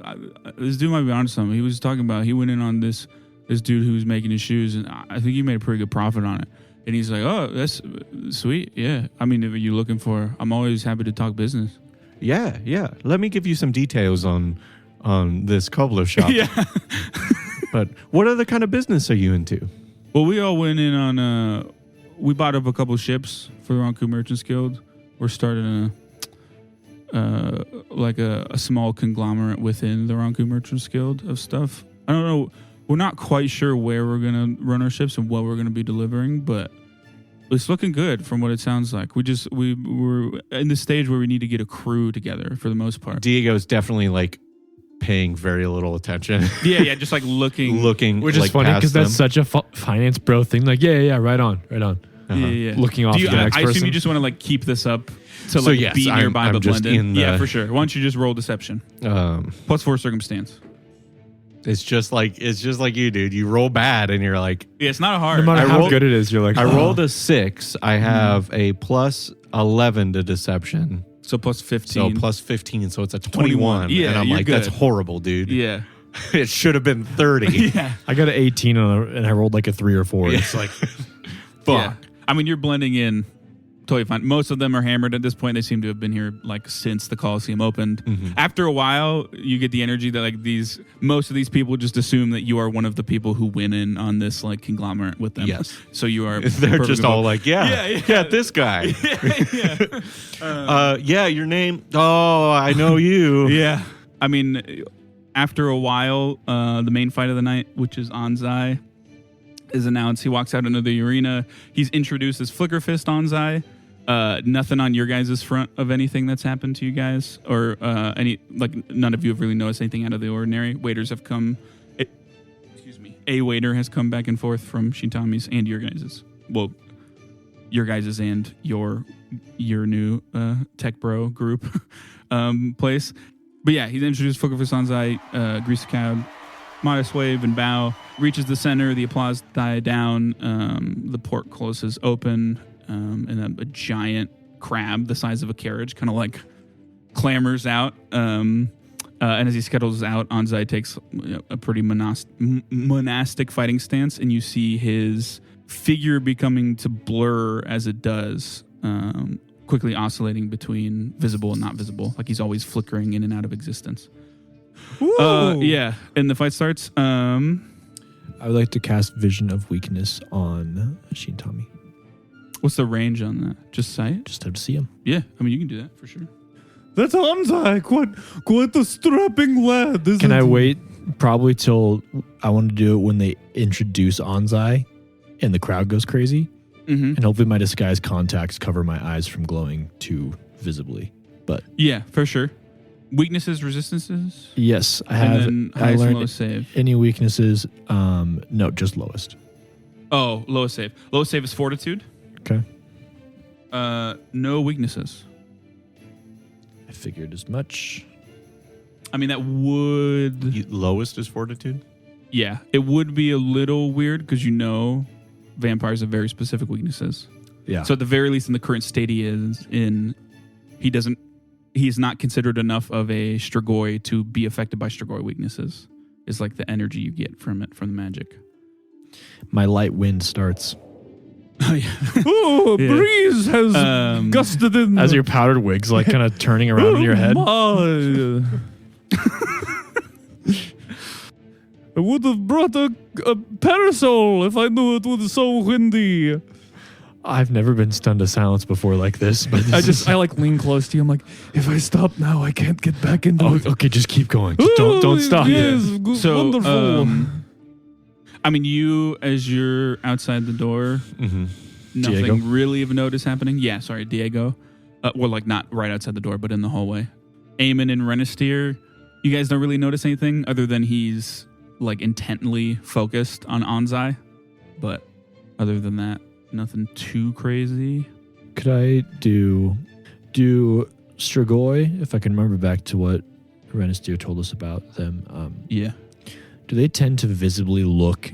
this dude might be onto something. He was talking about he went in on this dude who was making his shoes, and I think he made a pretty good profit on it. And he's like, oh, that's sweet. Yeah. I mean, if you're looking for, I'm always happy to talk business. Yeah. Let me give you some details on this cobbler shop. Yeah. But what other kind of business are you into? Well, we all went in on, we bought up a couple ships for the Ronku Merchants Guild. We're starting a small conglomerate within the Ronku Merchants Guild of stuff. I don't know. We're not quite sure where we're going to run our ships and what we're going to be delivering, but it's looking good from what it sounds like. We're in the stage where we need to get a crew together for the most part. Diego's definitely like paying very little attention. Yeah, just like looking. Which is like, funny past because that's them. such a finance bro thing. Like, yeah, right on. Yeah. Looking off Do you, the next I assume person. you just want to like keep this up to So, like yes, be nearby I'm but just blend in. in the- Yeah, for sure. Why don't you just roll deception? Plus 4 circumstance. It's just like you, dude. You roll bad and you're like, Yeah, it's not hard. no matter I how rolled- good it is, you're like, I rolled a 6. I have a plus 11 to deception. So plus 15. So plus 15. So it's a 21. Yeah, and I'm you're like, that's good. horrible, dude. Yeah. It should have been 30. Yeah. I got an 18 and I rolled like a 3 or 4. Yeah. It's like, Fuck. Yeah. I mean, you're blending in totally fine. Most of them are hammered at this point. They seem to have been here like since the Coliseum opened. Mm-hmm. After a while, you get the energy that like most of these people just assume that you are one of the people who went in on this like conglomerate with them. Yes. So you are. They're just perfectly all like, yeah, this guy. yeah. Your name. Oh, I know you. Yeah. I mean, after a while, the main fight of the night, which is Anzai, is announced. He walks out into the arena. He's introduced as Flicker Fist Anzai. Nothing on your guys' front of anything that's happened to you guys, or none of you have really noticed anything out of the ordinary. Waiters have come. A waiter has come back and forth from Shintami's and your guys's. Well, your guys's and your new tech bro group place. But yeah, he's introduced Flicker Fist Anzai, grease a cab, modest wave and bow, reaches the center, the applause die down, the port closes open, and a giant crab the size of a carriage kind of like clambers out. And as he scuttles out, Anzai takes a pretty monastic fighting stance, and you see his figure becoming to blur as it does, quickly oscillating between visible and not visible, like he's always flickering in and out of existence. Yeah, and the fight starts. I would like to cast Vision of Weakness on Shintami. What's the range on that? Just sight? Just have to see him. Yeah, I mean, you can do that for sure. That's Anzai. Quite a strapping lad, isn't Can I he? wait probably till I want to do it when they introduce Anzai and the crowd goes crazy? Mm-hmm. And hopefully my disguise contacts cover my eyes from glowing too visibly. But Yeah, for sure. Weaknesses, resistances? yes, I And have. then I highest and learned lowest save. any weaknesses. No, just lowest. Oh, lowest save. Lowest save is fortitude. Okay. No weaknesses. I figured as much. I mean, that would... Lowest is fortitude? Yeah, it would be a little weird because vampires have very specific weaknesses. Yeah. So at the very least, in the current state he is in, he's not considered enough of a Strigoi to be affected by Strigoi weaknesses. Is like the energy you get from it, from the magic. My light wind starts. Oh, yeah. Oh, Yeah. breeze has gusted in. As your powdered wig's like kind of turning around in your head. My. I would have brought a parasol if I knew it was so windy. I've never been stunned to silence before like this. But I like lean close to you. I'm like, if I stop now, I can't get back into it. okay, just keep going. Just don't stop. Yes, So, wonderful. I mean, you, as you're outside the door, Mm-hmm. nothing Diego? really of note is happening. Yeah, sorry, Diego. Well, like not right outside the door, but in the hallway. Aimon and Renastiere, you guys don't really notice anything other than he's like intently focused on Anzai. But other than that, nothing too crazy. Could I do Strigoi, if I can remember back to what Renastiere told us about them? Yeah. Do they tend to visibly look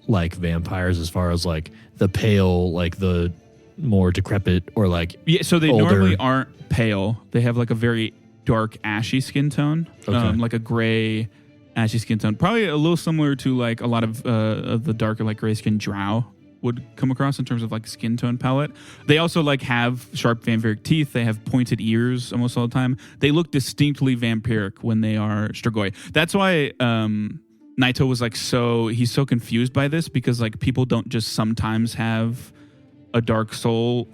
like vampires as far as like the pale, like the more decrepit, or like Yeah, so they older? normally aren't pale. They have like a very dark, ashy skin tone, Okay. like a gray, ashy skin tone. Probably a little similar to like a lot of the darker, like gray skin drow would come across in terms of like skin tone palette. They also like have sharp vampiric teeth. They have pointed ears almost all the time. They look distinctly vampiric when they are Strigoi. That's why Naito was like he's so confused by this, because like people don't just sometimes have a dark soul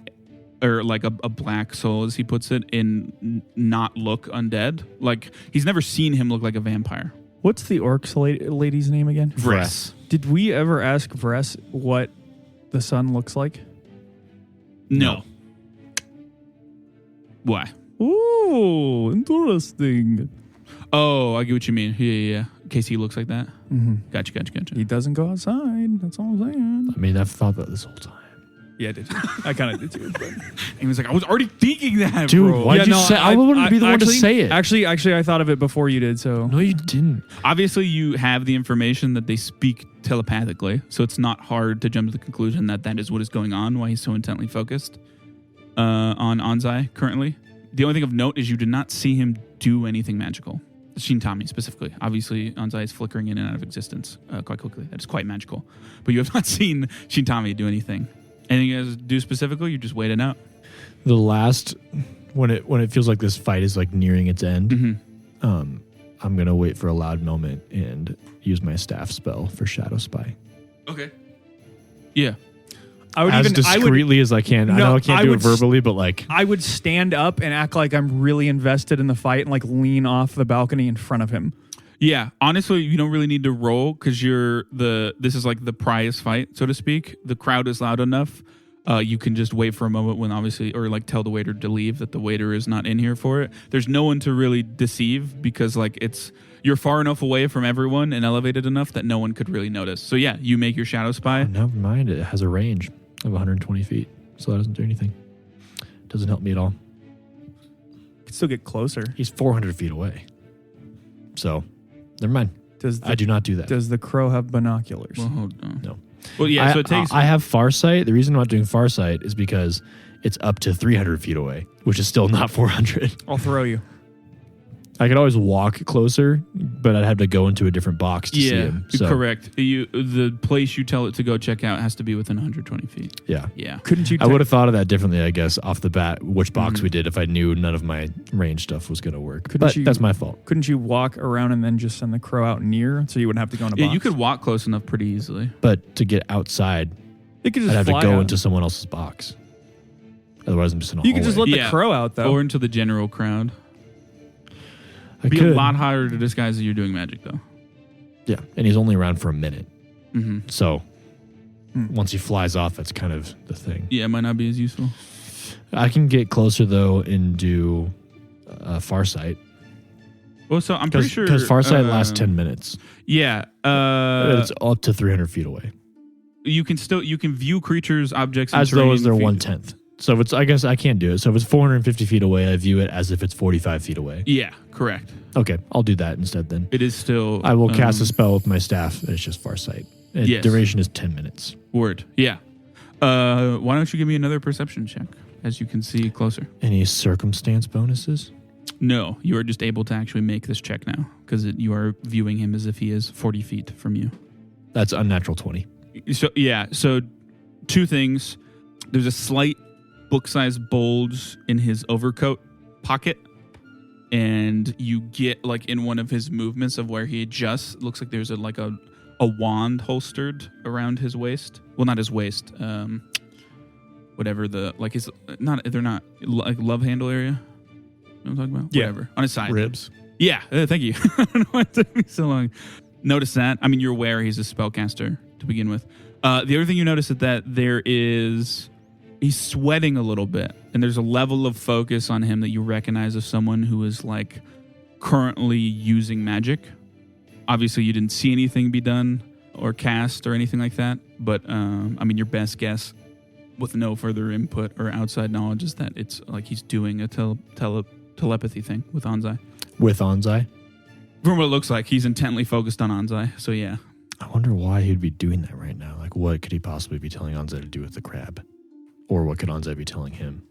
or like a black soul, as he puts it, in not look undead. Like he's never seen him look like a vampire. What's the orcs lady's name again? Vress. Did we ever ask Vress what the sun looks like? No. Why? Ooh, interesting. Oh, I get what you mean. Yeah. In case he looks like that. Mm-hmm. Gotcha. He doesn't go outside. That's all I'm saying. I mean, I've thought about this whole time. Yeah, I did. I kind of did too. But. And he was like, I was already thinking that, Dude, bro. why'd you say? I wouldn't be the one to say it. Actually, I thought of it before you did. So No, you didn't. Obviously, you have the information that they speak telepathically, so it's not hard to jump to the conclusion that that is what is going on, why he's so intently focused on Anzai currently. The only thing of note is you did not see him do anything magical. Shintami specifically. Obviously, Anzai is flickering in and out of existence quite quickly. That is quite magical. But you have not seen Shintami do anything. Anything you guys do specifically? You just wait it out. The last when it feels like this fight is like nearing its end, Mm-hmm. I'm gonna wait for a loud moment and use my staff spell for Shadow Spy Okay. Yeah. I would as discreetly as I can. I know I can't do it verbally, but like I would stand up and act like I'm really invested in the fight and like lean off the balcony in front of him. Yeah, honestly, you don't really need to roll because this is like the prize fight, so to speak. The crowd is loud enough. You can just wait for a moment when obviously, or like tell the waiter to leave, that the waiter is not in here for it. There's no one to really deceive because like you're far enough away from everyone and elevated enough that no one could really notice. So yeah, you make your shadow spy. oh, never mind. It has a range of 120 feet, so that doesn't do anything. Doesn't help me at all. Could still get closer. He's 400 feet away, so never mind. I do not do that. Does the crow have binoculars? Well, hold on. No. Well, yeah. So it takes. I have Farsight. The reason I'm not doing Farsight is because it's up to 300 feet away, which is still not 400. I'll throw you. I could always walk closer, but I'd have to go into a different box to see him. So, correct. The place you tell it to go check out has to be within 120 feet. Yeah. Yeah. Couldn't you? I would have thought of that differently, I guess, off the bat, which box we did if I knew none of my range stuff was going to work. But that's my fault. Couldn't you walk around and then just send the crow out near so you wouldn't have to go in a box? Yeah, you could walk close enough pretty easily. But to get outside, It could just I'd have to fly go out. into someone else's box. Otherwise, I'm just in a You could just hallway. let the crow out though. Or into the general crowd. I Be could. a lot harder to disguise that you're doing magic, though. Yeah, and he's only around for a minute. Mm-hmm. So once he flies off, that's kind of the thing. Yeah, it might not be as useful. I can get closer, though, and do Farsight. Well, so I'm pretty sure... Because Farsight lasts 10 minutes. Yeah. It's up to 300 feet away. You can view creatures, objects, and As though as they're terrain 1/10. So if it's, I guess I can't do it. So if it's 450 feet away, I view it as if it's 45 feet away. Yeah, correct. Okay, I'll do that instead then. It is still... I will cast a spell with my staff. It's just Farsight. Yes. Duration is 10 minutes. Word. Yeah. Why don't you give me another perception check as you can see closer? Any circumstance bonuses? No, you are just able to actually make this check now because you are viewing him as if he is 40 feet from you. That's unnatural 20. So two things. There's a slight book-sized bulge in his overcoat pocket, and you get like in one of his movements of where he adjusts, it looks like there's a wand holstered around his waist. Well, not his waist. Whatever they're not like love handle area. You know what I'm talking about? Yeah. Whatever. On his side. Ribs. Yeah, thank you. I don't know why it took me so long. Notice that. I mean, you're aware he's a spellcaster to begin with. The other thing you notice is that he's sweating a little bit, and there's a level of focus on him that you recognize as someone who is like currently using magic. Obviously, you didn't see anything be done or cast or anything like that, but I mean, your best guess with no further input or outside knowledge is that it's like he's doing a telepathy thing with Anzai. With Anzai? From what it looks like, he's intently focused on Anzai, so yeah. I wonder why he'd be doing that right now. Like, what could he possibly be telling Anzai to do with the crab? Or what could Anzai be telling him?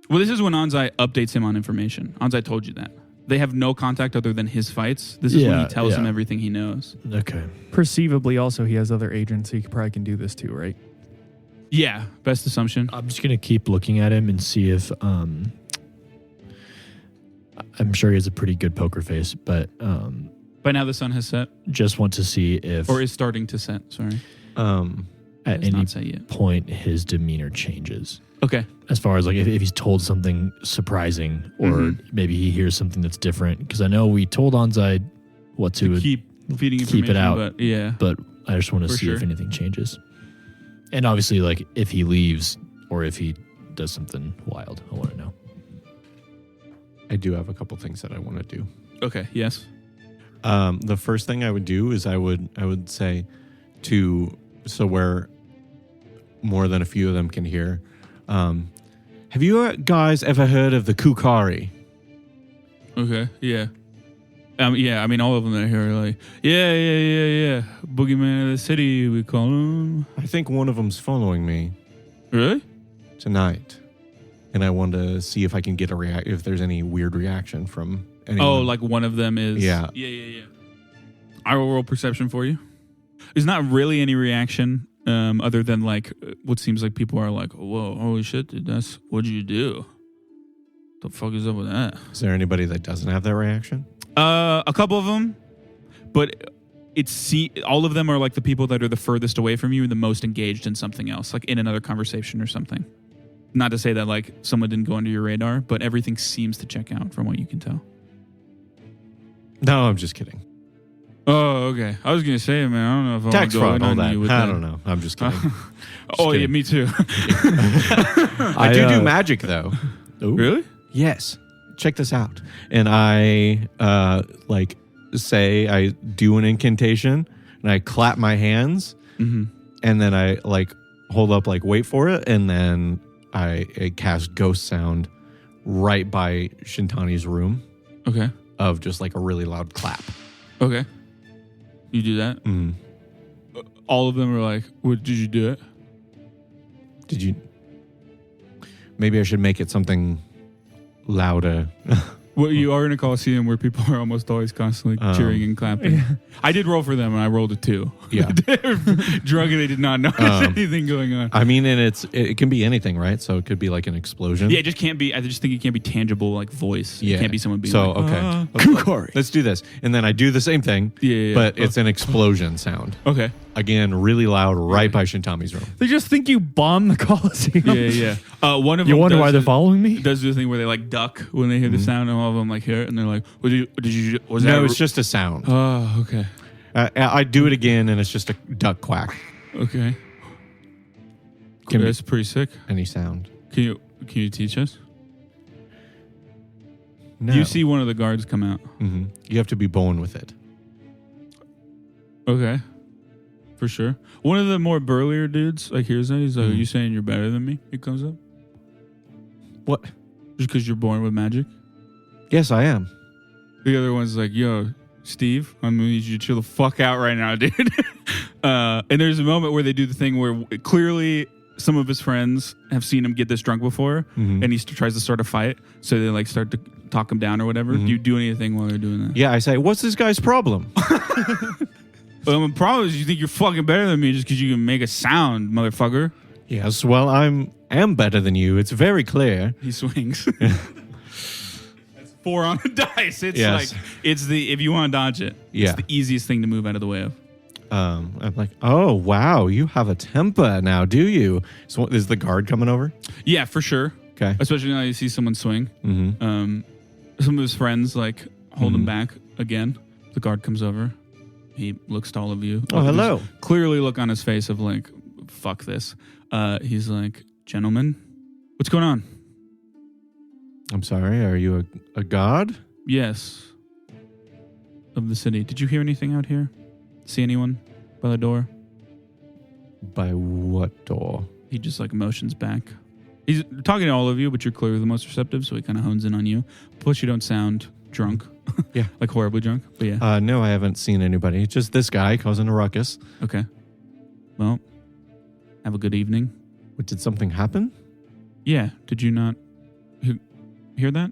Well, this is when Anzai updates him on information. Anzai told you that. They have no contact other than his fights. This is when he tells him everything he knows. Okay. Perceivably, also, he has other agents, so he probably can do this too, right? Yeah, best assumption. I'm just going to keep looking at him and see if... I'm sure he has a pretty good poker face, but... By now the sun has set. Just want to see if... Or is starting to set, sorry. At It's any not set yet. point his demeanor changes. Okay. As far as like if he's told something surprising or maybe he hears something that's different. Because I know we told Anzai what to keep feeding information, keep it out. But yeah. But I just want to For see sure. if anything changes. And obviously, like if he leaves or if he does something wild, I want to know. I do have a couple things that I want to do. Okay, yes. The first thing I would do is I would say so where more than a few of them can hear. Have you guys ever heard of the Kukari? Okay, yeah. Yeah, I mean, all of them that are here are like, yeah. Boogeyman of the city, we call him. I think one of them's following me Really? tonight, and I want to see if I can get if there's any weird reaction from anyone. Oh, like one of them is... Yeah. Yeah. I will roll perception for you. There's not really any reaction other than like what seems like people are like, whoa, holy shit, dude, what'd you do? The fuck is up with that? Is there anybody that doesn't have that reaction? A couple of them, but all of them are like the people that are the furthest away from you and the most engaged in something else, like in another conversation or something. Not to say that like someone didn't go under your radar, but everything seems to check out from what you can tell. No, I'm just kidding. Oh, okay. I was gonna say, man, I don't know if Tax I'll go fraud, all on that. you with I that. don't know. I'm just kidding. Oh, yeah, kidding. me too. I do magic though. Really? Yes. Check this out. And I say I do an incantation and I clap my hands Mm-hmm. and then I like hold up like wait for it and then I cast ghost sound right by Shintani's room Okay. of just like a really loud clap. Okay. You do that? Mm. All of them are like, "What did you do it?" Did you? Maybe I should make it something louder. Well, you are in a Coliseum where people are almost always constantly cheering and clapping. I did roll for them, and I rolled a 2. Yeah. Drunk, and they did not notice anything going on. I mean, and it can be anything, right? So it could be like an explosion. Yeah, it just can't be. I just think it can't be tangible, like voice. Yeah. It can't be someone being so, like, okay. Let's do this. And then I do the same thing, Yeah. but it's an explosion sound. Okay. Again, really loud, right by Shintami's room. They just think you bombed the Coliseum. Yeah. One of You them wonder does why they're the- following me? Does the thing where they like duck when they hear the sound, and all of them like hear it, and they're like, "Was that?" No, it's just a sound. Oh, okay. I do it again, and it's just a duck quack. Okay. Can be That's pretty sick. any sound. Can you teach us? No. You see one of the guards come out. hmm You have to be born with it. Okay. For sure. One of the more burlier dudes like hears that. He's like, "Are you saying you're better than me?" He comes up. What? Just because you're born with magic. Yes, I am. The other one's like, "Yo, Steve, I'm gonna need you to chill the fuck out right now, dude." And there's a moment where they do the thing where clearly some of his friends have seen him get this drunk before, and he tries to start a fight. So they like start to talk him down or whatever. Do you do anything while they're doing that? Yeah, I say, what's this guy's problem? The problem is you think you're fucking better than me just because you can make a sound, motherfucker. Yes, well, am better than you. It's very clear. He swings. That's 4 on the dice. It's Yes. like if you want to dodge it, Yeah. it's the easiest thing to move out of the way of. I'm like, oh, wow, you have a temper now, do you? So is the guard coming over? Yeah, for sure. Okay. Especially now you see someone swing. Mm-hmm. Some of his friends like hold him back again. The guard comes over. He looks to all of you. Oh, hello. There's clearly look on his face of like, fuck this. He's like, gentlemen, what's going on? I'm sorry, are you a god? Yes. Of the city. Did you hear anything out here? See anyone by the door? By what door? He just like motions back. He's talking to all of you, but you're clearly the most receptive, so he kind of hones in on you. Plus, you don't sound drunk. Yeah. Like horribly drunk. But yeah. No, I haven't seen anybody. Just this guy causing a ruckus. Okay. Well, have a good evening. What, did something happen? Yeah. Did you not hear that?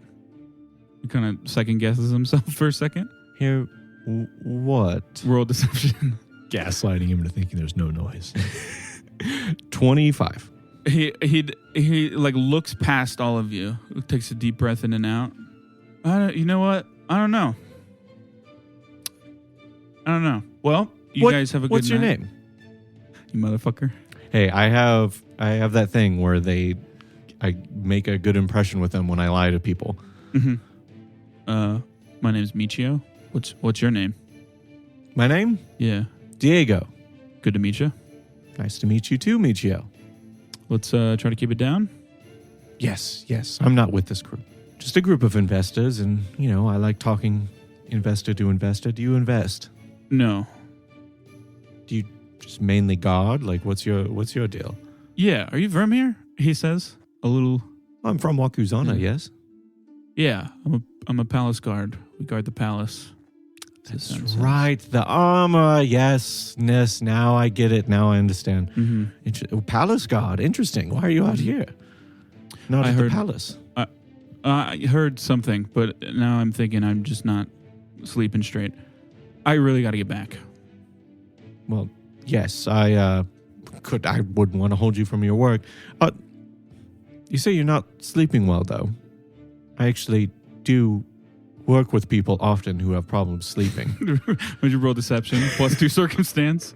He kind of second guesses himself for a second. Here, what? Roll deception. Gaslighting him into thinking there's no noise. 25. He like looks past all of you, takes a deep breath in and out. You know what? I don't know. Well, you guys have a good What's your night. name? You motherfucker. Hey, I have that thing where I make a good impression with them when I lie to people. Mm-hmm. My name's Michio. What's your name? My name? Yeah. Diego. Good to meet you. Nice to meet you too, Michio. Let's try to keep it down. Yes. I'm not with this group. Just a group of investors, and I like talking investor to investor. Do you invest? No. Do you just mainly God? Like, what's your deal? Yeah. Are you Vermeer? He says a little. I'm from Wakuzana, yes. Yeah. I'm a palace guard. We guard the palace. That's right. The armor. Yes. Now I get it. Now I understand. Mm-hmm. Palace guard. Interesting. Why are you out here? Not I at heard- the palace. I heard something, but now I'm thinking I'm just not sleeping straight. I really got to get back. Well, yes, I would want to hold you from your work. You say you're not sleeping well, though. I actually do work with people often who have problems sleeping. Would you roll deception plus 2 circumstance?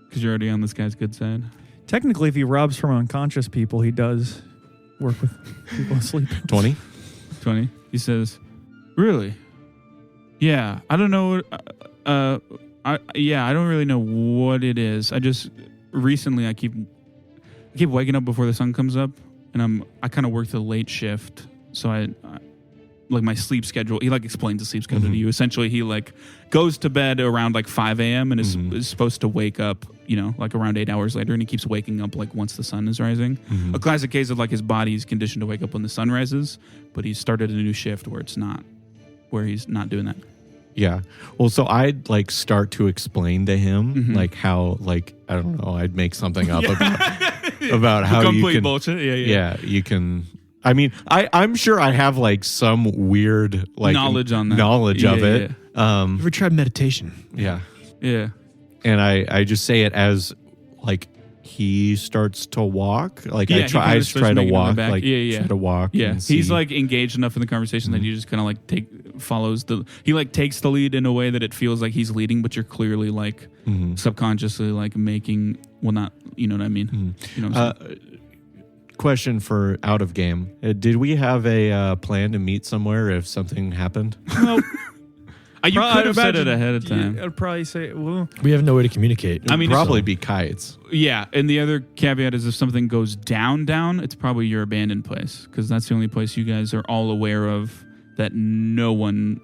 Because you're already on this guy's good side. Technically, if he robs from unconscious people, he does work with people asleep. 20? 20. He says, "Really? Yeah. I don't know. I don't really know what it is. I just recently I keep waking up before the sun comes up, and I kind of work the late shift, so I like my sleep schedule. He like explains the sleep schedule to you. Essentially, he like goes to bed around like 5 a.m. and is supposed to wake up, like around 8 hours later, and he keeps waking up like once the sun is rising. A classic case of like his body's conditioned to wake up when the sun rises, but he started a new shift where he's not doing that. Yeah. Well, so I'd like start to explain to him like how, like, I don't know, I'd make something up about how you complete can bullshit. yeah, you can I mean, I'm sure I have like some weird like knowledge on that. Knowledge of it. Ever tried meditation? Yeah. Yeah. And I just say it as like he starts to walk. Like I try to walk. Like try to walk. Yeah. And He's see. like engaged enough in the conversation that you just kind of like takes the lead in a way that it feels like he's leading, but you're clearly like subconsciously like making, well, not, you know what I mean? You know what I'm saying? Question for out of game. Did we have a plan to meet somewhere if something happened? No. You could have said it ahead of time. I'd probably say, well, We have no way to communicate. I mean, probably be kites. Yeah, and the other caveat is if something goes down, it's probably your abandoned place, because that's the only place you guys are all aware of that no one,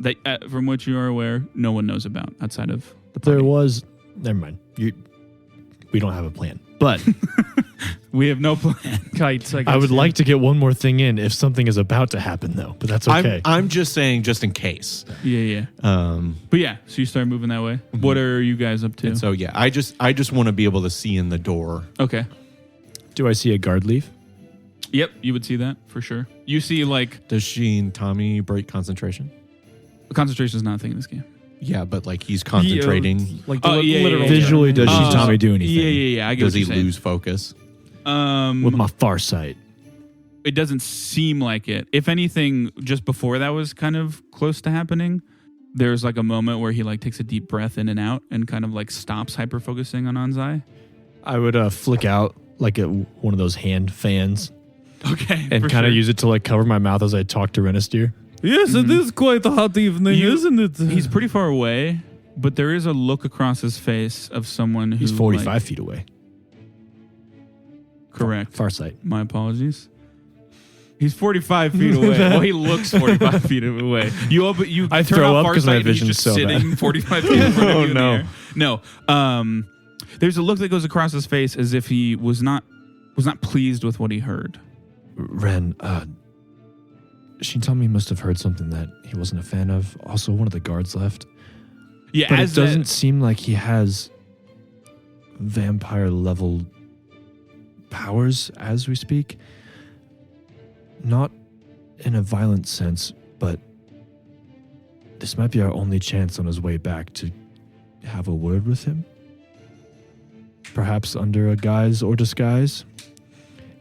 from which you are aware, no one knows about outside of the party. There was. Never mind. We don't have a plan. But We have no plan. kites, I guess. I would like to get one more thing in if something is about to happen, though. But that's okay. I'm just saying, just in case. Yeah. But yeah, so you start moving that way. What are you guys up to? And so yeah, I just want to be able to see in the door. Okay. Do I see a guard leave? Yep, you would see that for sure. You see, like, Does Tommy break concentration? concentration is not a thing in this game. Yeah, but like he's concentrating. Like Oh, yeah, literal yeah, Visually, does Oh. Shintami do anything? Yeah. I get Does what he you're saying. lose focus? With my far sight. It doesn't seem like it. If anything, just before that was kind of close to happening, there's like a moment where he like takes a deep breath in and out and kind of like stops hyper focusing on Anzai. I would flick out like one of those hand fans Okay. and kind of use it to like cover my mouth as I talk to Renastiere. Yes, it is quite a hot evening, isn't it? He's pretty far away, but there is a look across his face of someone who He's 45 feet away. Correct. Far sight. My apologies. He's 45 feet away. Well, he looks 45 feet away. I turn throw off up 'cause my Farsight and he's vision's just so sitting bad. 45 feet in front of you in the no. air. No. There's a look that goes across his face as if he was not pleased with what he heard. Ren, Shintami must have heard something that he wasn't a fan of. Also, one of the guards left. Yeah, But it doesn't seem like he has vampire level powers as we speak. Not in a violent sense, but this might be our only chance on his way back to have a word with him. Perhaps under a guise or disguise.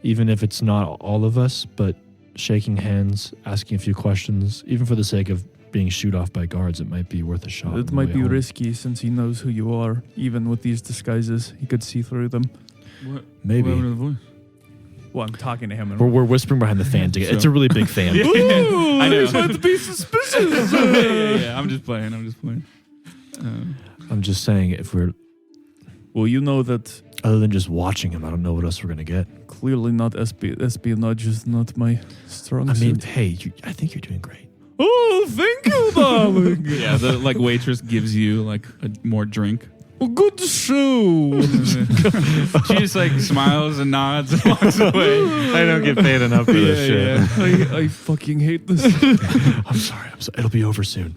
Even if it's not all of us, but shaking hands, asking a few questions, even for the sake of being shooed off by guards, it might be worth a shot. It might be risky since he knows who you are. Even with these disguises, he could see through them. Maybe. What happened to the voice? Well, I'm talking to him. And We're whispering behind the fan together. It's a really big fan. Ooh, I know. he's about to be suspicious. yeah. I'm just playing. I'm just saying, if we're Well, you know that other than just watching him, I don't know what else we're gonna get. clearly not espionage is not my strong I mean, suit. hey, I think you're doing great. Oh, thank you, darling. Yeah, the like waitress gives you like a more drink. Well, good show. She just like smiles and nods and walks away. I don't get paid enough for this shit. I fucking hate this. I'm sorry. It'll be over soon.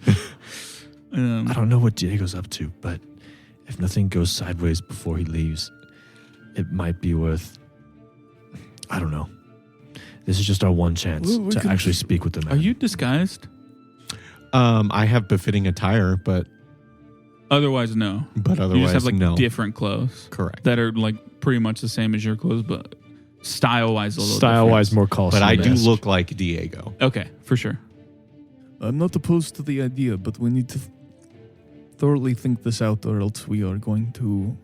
I don't know what Diego's up to, but if nothing goes sideways before he leaves, it might be worth. I don't know. This is just our one chance Well, we to can- actually speak with the man. Are you disguised? I have befitting attire, but Otherwise, no. otherwise, You just have like no. different clothes Correct. that are like pretty much the same as your clothes, but style-wise a little Style-wise more Coliseum? But I do look like Diego. different. Okay, for sure. I'm not opposed to the idea, but we need to thoroughly think this out, or else we are going to.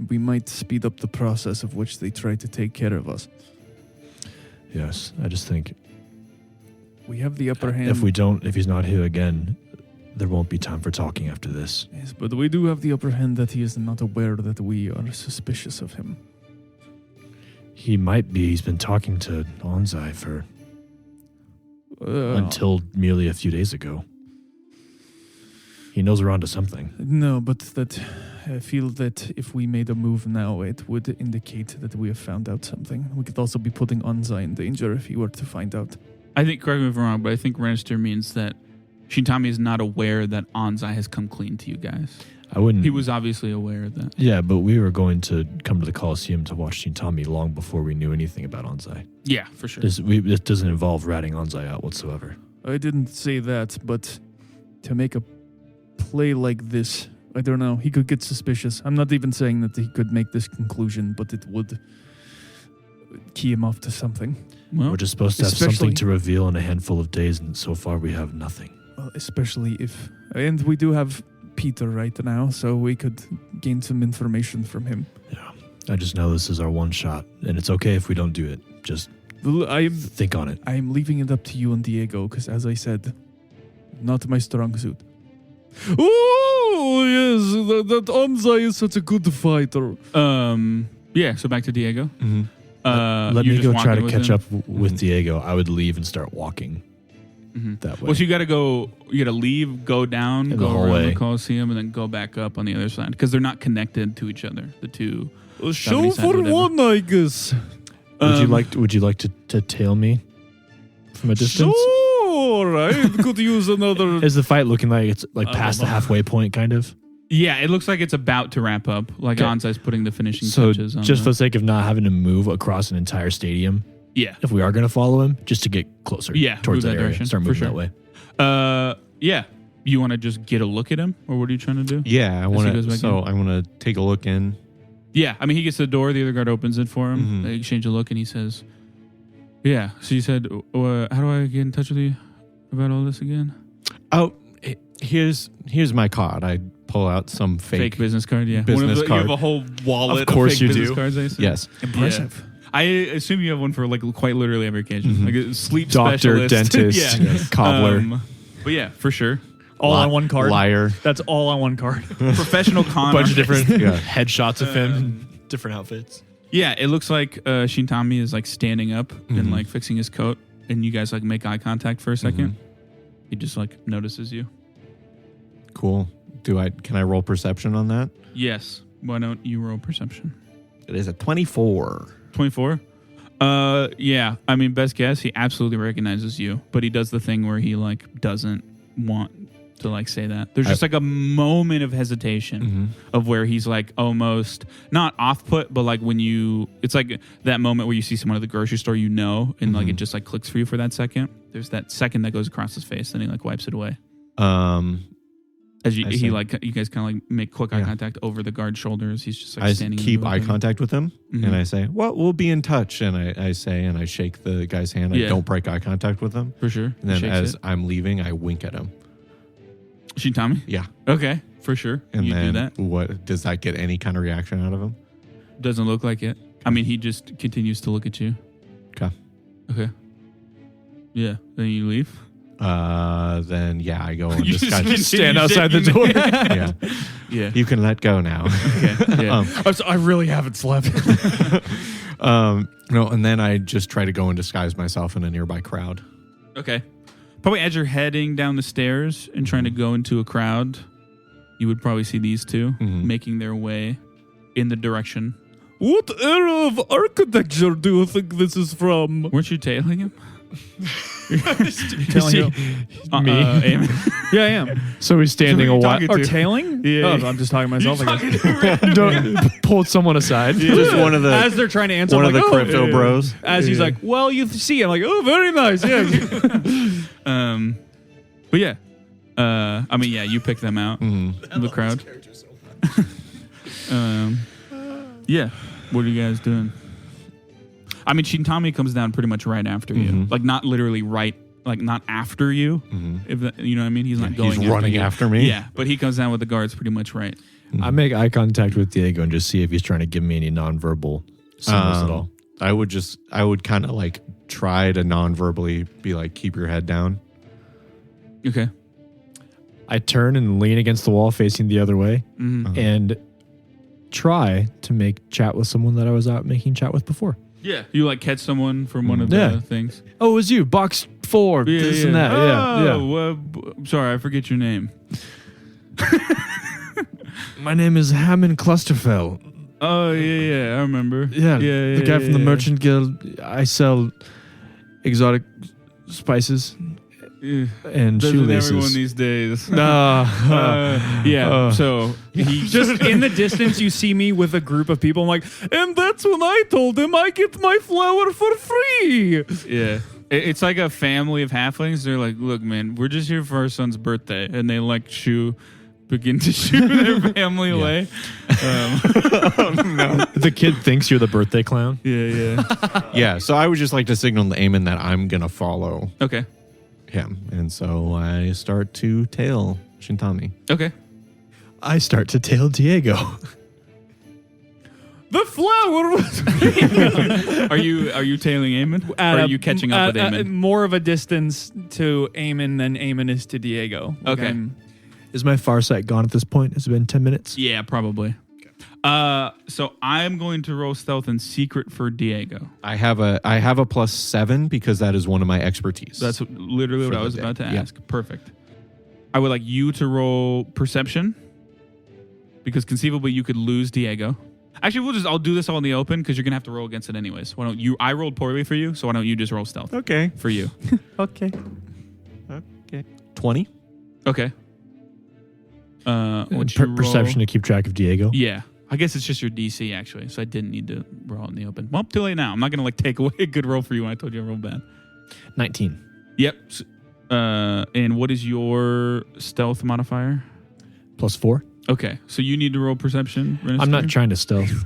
We might speed up the process of which they try to take care of us. Yes, I just think We have the upper hand. if he's not here again, there won't be time for talking after this. Yes, but we do have the upper hand that he is not aware that we are suspicious of him. He might be. He's been talking to Anzai for until merely a few days ago. He knows we're onto something. No, but that I feel that if we made a move now, it would indicate that we have found out something. We could also be putting Anzai in danger if he were to find out. I think, correct me if I'm wrong, but I think Renastiere means that Shintami is not aware that Anzai has come clean to you guys. I wouldn't. He was obviously aware of that. Yeah, but we were going to come to the Coliseum to watch Shintami long before we knew anything about Anzai. Yeah, for sure. This doesn't involve ratting Anzai out whatsoever. I didn't say that, but to make a play like this, I don't know. He could get suspicious. I'm not even saying that he could make this conclusion, but it would key him off to something. Well, We're just supposed to have something to reveal in a handful of days, and so far we have nothing. Well, especially if... And we do have Peter right now, so we could gain some information from him. Yeah, I just know this is our one shot, and it's okay if we don't do it. Just think on it. I'm leaving it up to you and Diego, because as I said, not my strong suit. Oh, yes, that Anzai is such a good fighter. Yeah, so back to Diego. Mm-hmm. Let you're me just go try to walking with catch him? up with Diego. I would leave and start walking that way. Well, so you gotta leave, go down, In go the around hallway. the Coliseum, and then go back up on the other side because they're not connected to each other. The two. Show side, for whatever. one, I guess. Would you like to tail me from a distance? Sure, I could use another... Is the fight looking like it's like I past don't the know. halfway point, kind of? Yeah, it looks like it's about to wrap up. Like Okay. Anzai's putting the finishing So touches on just for the- the sake of not having to move across an entire stadium, yeah. if we are going to follow him, just to get closer move towards that area, direction, start for moving sure. that way. Yeah. You want to just get a look at him, or what are you trying to do? Yeah, I want he goes to. back So in? I want to take a look in. Yeah, I mean, he gets to the door. The other guard opens it for him. Mhm. They exchange a look, and he says, "Yeah." So you said, "How do I get in touch with you about all this again?" Oh, here's my card. I pull out some fake. business card. Yeah, business You card. have a whole wallet. Of course fake you business do. Cards, I assume? Yes. Impressive. I assume you have one for like quite literally every occasion, Mhm. like a sleep Doctor, specialist, dentist, yeah. cobbler. But yeah, for sure, All on one card. Liar. That's all on one card. professional con. bunch of artist. different Yeah. headshots of him in different outfits. Yeah, it looks like Shintami is like standing up and Mhm. like fixing his coat, and you guys like make eye contact for a 2nd Mhm. He just like notices you. Cool. Can I roll perception on that? Yes. Why don't you roll perception? It is a 24. 24. Yeah. I mean, best guess. He absolutely recognizes you, but he does the thing where he like doesn't want to like say that. There's just like a moment of hesitation of where he's like almost not off put, but like when it's like that moment where you see someone at the grocery store, and like it just like clicks for you for that second. There's that second that goes across his face, then he like wipes it away. As I see. you guys kind of like make quick eye Yeah. contact over the guard's shoulders. He's just like I standing. in the keep middle eye of the- contact with him, Mhm. and I say, "Well, we'll be in touch." And I say, and I shake the guy's hand. Yeah. I don't break eye contact with him. for sure. And then Shakes as it. I'm leaving, I wink at him. Shintami. Yeah. Okay, for sure. And you then do that. what does that get any kind of reaction out of him? Doesn't look like it. I mean, he just continues to look at you. Okay. Okay. Yeah. Then you leave. Then yeah, I go and You just disguise. continue stand outside the shaking door. Yeah, Yeah. you can let go now. Okay. Yeah. I really haven't slept. No, and then I just try to go and disguise myself in a nearby crowd. Okay. Probably as you're heading down the stairs and trying to go into a crowd, you would probably see these two Mhm. making their way in the direction. What era of architecture do you think this is from? Weren't you tailing him? Tailing you? Me. Aimon. Yeah, I am. So he's standing Who a are you while. talking Or to? tailing? Yeah. Oh, I'm just talking to myself. I guess. Don't pulled someone aside. Just one of As the they're trying to answer, one I'm of the like, oh, crypto bros. As he's like, well, you see, I'm like, oh, very nice. Yeah. But yeah. I mean, yeah, you pick them out in the crowd. Yeah. What are you guys doing? I mean, Shintami comes down pretty much right after you. Mhm. Like, not literally right, like, not after you. If that, you know what I mean? He's not going He's running you. after me. Yeah, but he comes down with the guards pretty much right. I make eye contact with Diego and just see if he's trying to give me any nonverbal signals at all. I would kind of like try to non-verbally be like, keep your head down. Okay. I turn and lean against the wall facing the other way Mhm. and try to make chat with someone that I was out making chat with before. Yeah. You, like, catch someone from one of the Yeah. things. Oh, it was you. Box 4. This and that. Yeah. Oh, I'm sorry. I forget your name. My name is Hammond Clusterfell. Oh, yeah. I remember. Yeah. The guy from the yeah. Merchant Guild. I sell exotic spices and Doesn't everyone shoelaces. these days? So he Just in the distance, you see me with a group of people. I'm like, and that's when I told him I get my flower for free. Yeah. It's like a family of halflings. They're like, look, man, we're just here for our son's birthday. And they like begin to shoo their family away. The kid thinks you're the birthday clown. Yeah. Yeah, so I would just like to signal to Aimon that I'm going to follow Okay. him. And so I start to tail Shintami. Okay. I start to tail Diego. The flower was Are you tailing Aimon? Or are you catching up with Aimon? more of a distance to Aimon than Aimon is to Diego. Like, Okay. I'm- Is my far sight gone at this point? Has it been 10 minutes? Yeah, probably. So I'm going to roll stealth in secret for Diego. I have a +7 because that is one of my expertise. That's literally what For I the was day. about to Yeah. ask. Perfect. I would like you to roll perception because conceivably you could lose Diego. Actually, I'll do this all in the open because you're gonna have to roll against it anyways. Why don't you? I rolled poorly for you, so why don't you just roll stealth okay. for you? Okay. 20. Okay. What'd you roll? Perception to keep track of Diego. Yeah. I guess it's just your DC actually, so I didn't need to roll it in the open. Well, too late now. I'm not gonna like take away a good roll for you when I told you I rolled bad. 19. Yep. And what is your stealth modifier? +4. Okay, so you need to roll perception. I'm not Renastiere? trying to stealth.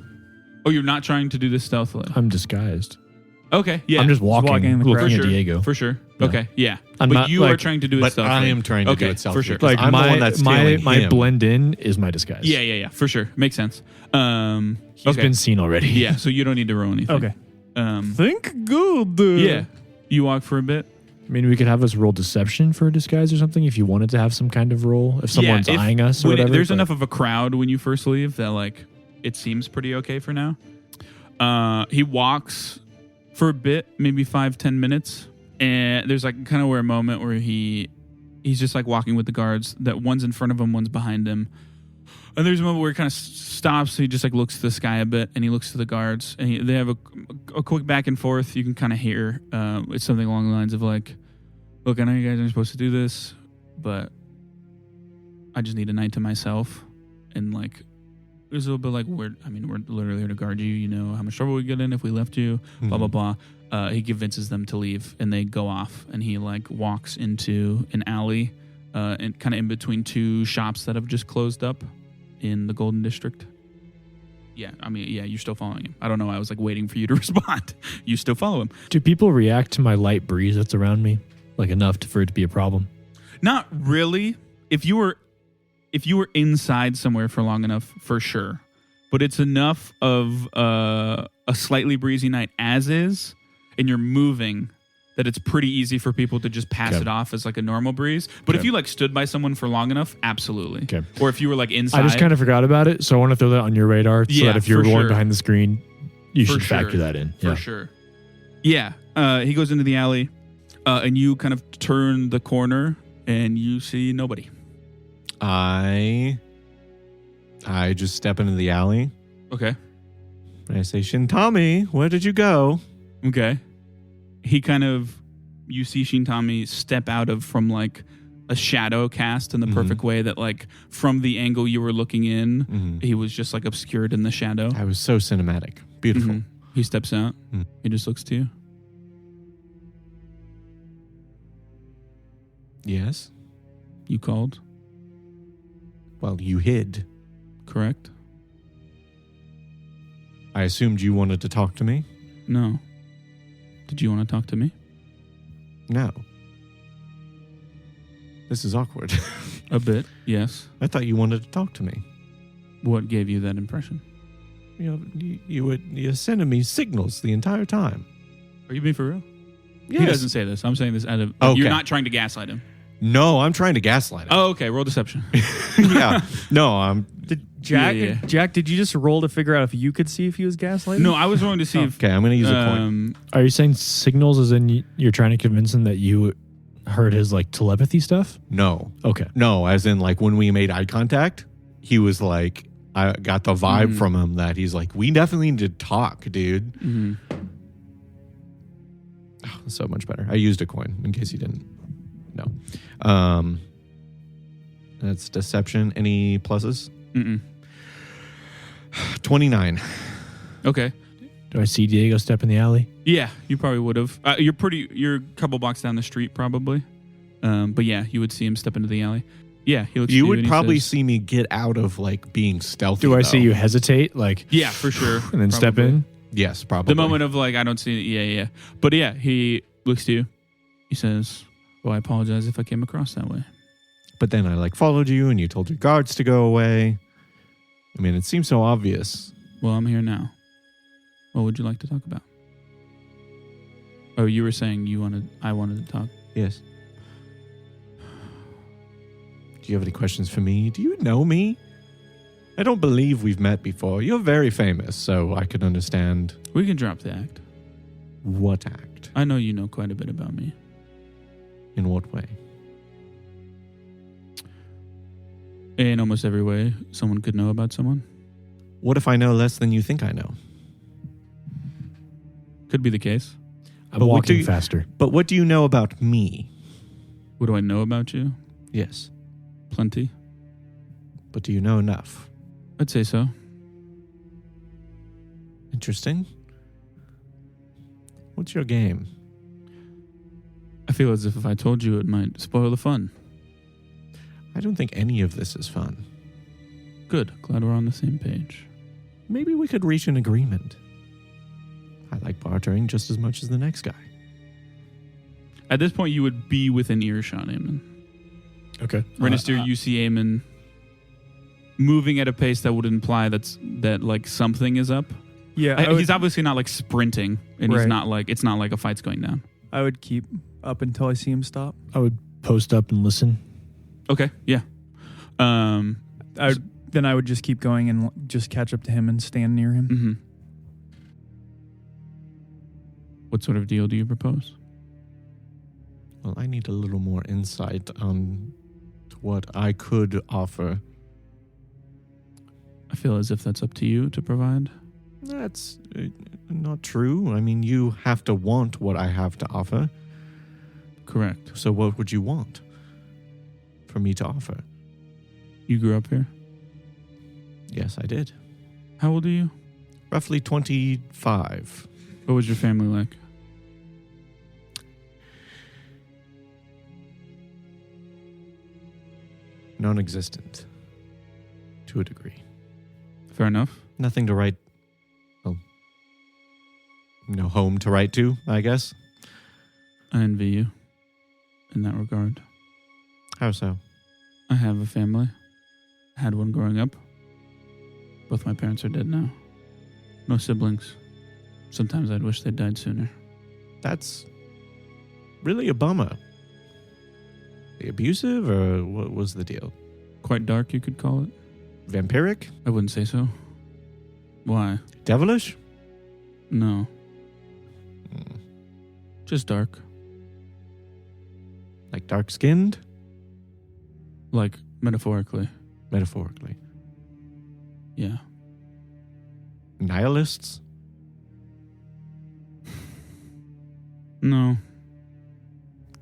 Oh, you're not trying to do this stealthily. I'm disguised. Okay, yeah. I'm just walking in the looking crowd. for at sure. Diego. For sure. Yeah. Okay, yeah. I'm but not, you are like- trying to do it But stealthily. I am trying to do Okay, it self for sure. Like I'm the one that's tailing my him. blend in is my disguise. Yeah, for sure. Makes sense. He's Okay. been seen already. Yeah, so you don't need to roll anything. okay. Um, Think good. yeah. You walk for a bit. I mean, we could have us roll deception for a disguise or something if you wanted to have some kind of roll. If someone's if- eyeing us or when whatever. there's but- enough of a crowd when you first leave that like it seems pretty okay for now. He walks for a bit, maybe 5-10 minutes, and there's like kind of a moment where he's just like walking with the guards. That one's in front of him, one's behind him. And there's a moment where he kind of stops. He just like looks to the sky a bit, and he looks to the guards, and they have a quick back and forth. You can kind of hear it's something along the lines of like, "Look, I know you guys aren't supposed to do this, but I just need a night to myself." And like, there's a little bit like we're literally here to guard you. You know how much trouble we get in if we left you. Blah blah blah. He convinces them to leave, and they go off. And he like walks into an alley, and kind of in between two shops that have just closed up in the Golden District. Yeah, you're still following him. I don't know. I was like waiting for you to respond. You still follow him. Do people react to my light breeze that's around me? Like enough for it to be a problem? Not really. If you were inside somewhere for long enough, for sure. But it's enough of a slightly breezy night as is, and you're moving, that it's pretty easy for people to just pass it off as like a normal breeze. But if you like stood by someone for long enough, absolutely. Okay. Or if you were like inside. I just kind of forgot about it, so I want to throw that on your radar so that if you're for rolling sure. behind the screen, you For should sure. factor that in. For sure. Yeah. He goes into the alley, and you kind of turn the corner, and you see nobody. I just step into the alley Okay. and I say, Shintami, where did you go? Okay. He kind of, you see Shintami step out of from like a shadow cast in the perfect way that like from the angle you were looking in, he was just like obscured in the shadow. I was so cinematic. Beautiful. He steps out. He just looks to you. Yes. You called, Well, you hid. correct? I assumed you wanted to talk to me. No. Did you want to talk to me? No. This is awkward. A bit, yes. I thought you wanted to talk to me. What gave you that impression? You were sending me signals the entire time. Are you being for real? Yes. He doesn't say this. I'm saying this out of. Okay. You're not trying to gaslight him. No, I'm trying to gaslight him. Oh, okay. Roll deception. Yeah. No, I'm. Did Jack, Yeah. Jack, did you just roll to figure out if you could see if he was gaslighting? No, I was rolling to see if. Okay, I'm going to use a coin. Are you saying signals as in you're trying to convince him that you heard his like telepathy stuff? No. Okay. No, as in like when we made eye contact, he was like, I got the vibe from him that he's like, we definitely need to talk, dude. Mhm. Oh, so much better. I used a coin in case you didn't. No. That's deception. Any pluses? Mm-mm. 29. Okay. Do I see Diego step in the alley? Yeah, you probably would have. You're a couple blocks down the street, probably. But yeah, you would see him step into the alley. Yeah, he looks. You at would and he probably says, see me get out of like being stealthy. Do I though. see you hesitate, like, Yeah, for sure. and then step Probably. in? Yes, probably. The moment of like, I don't see it. Yeah. But yeah, he looks to you. He says, "Well, I apologize if I came across that way." But then I like followed you, and you told your guards to go away. I mean, it seems so obvious. Well, I'm here now. What would you like to talk about? Oh, you were saying I wanted to talk. Yes. Do you have any questions for me? Do you know me? I don't believe we've met before. You're very famous, so I could understand. We can drop the act. What act? I know you know quite a bit about me. In what way? In almost every way someone could know about someone. What if I know less than you think I know? Could be the case. I'm But what walking do you- faster. But what do you know about me? What do I know about you? Yes. Plenty. But do you know enough? I'd say so. Interesting. What's your game? I feel as if I told you it might spoil the fun. I don't think any of this is fun. Good. Glad we're on the same page. Maybe we could reach an agreement. I like bartering just as much as the next guy. At this point, you would be within earshot, Aimon. Okay. Renastiere, you see Aimon moving at a pace that would imply that like something is up. Yeah, He's obviously not like sprinting, and he's Right. not like it's not like a fight's going down. I would keep up until I see him stop. I would post up and listen. Okay, yeah. Then I would just keep going and just catch up to him and stand near him. Mm-hmm. What sort of deal do you propose? Well, I need a little more insight on what I could offer. I feel as if that's up to you to provide. That's not true. I mean, you have to want what I have to offer. Correct. So what would you want for me to offer? You grew up here? Yes, I did. How old are you? Roughly 25. What was your family like? Non-existent. To a degree. Fair enough. Nothing to write. Well, no home to write to, I guess. I envy you in that regard. How so? I have a family. I had one growing up. Both my parents are dead now. No siblings. Sometimes I'd wish they'd died sooner. That's really a bummer. The abusive, or what was the deal? Quite dark, you could call it. Vampiric? I wouldn't say so. Why? Devilish? No. Just dark. Like dark-skinned? Like, metaphorically. Metaphorically. Yeah. Nihilists? No.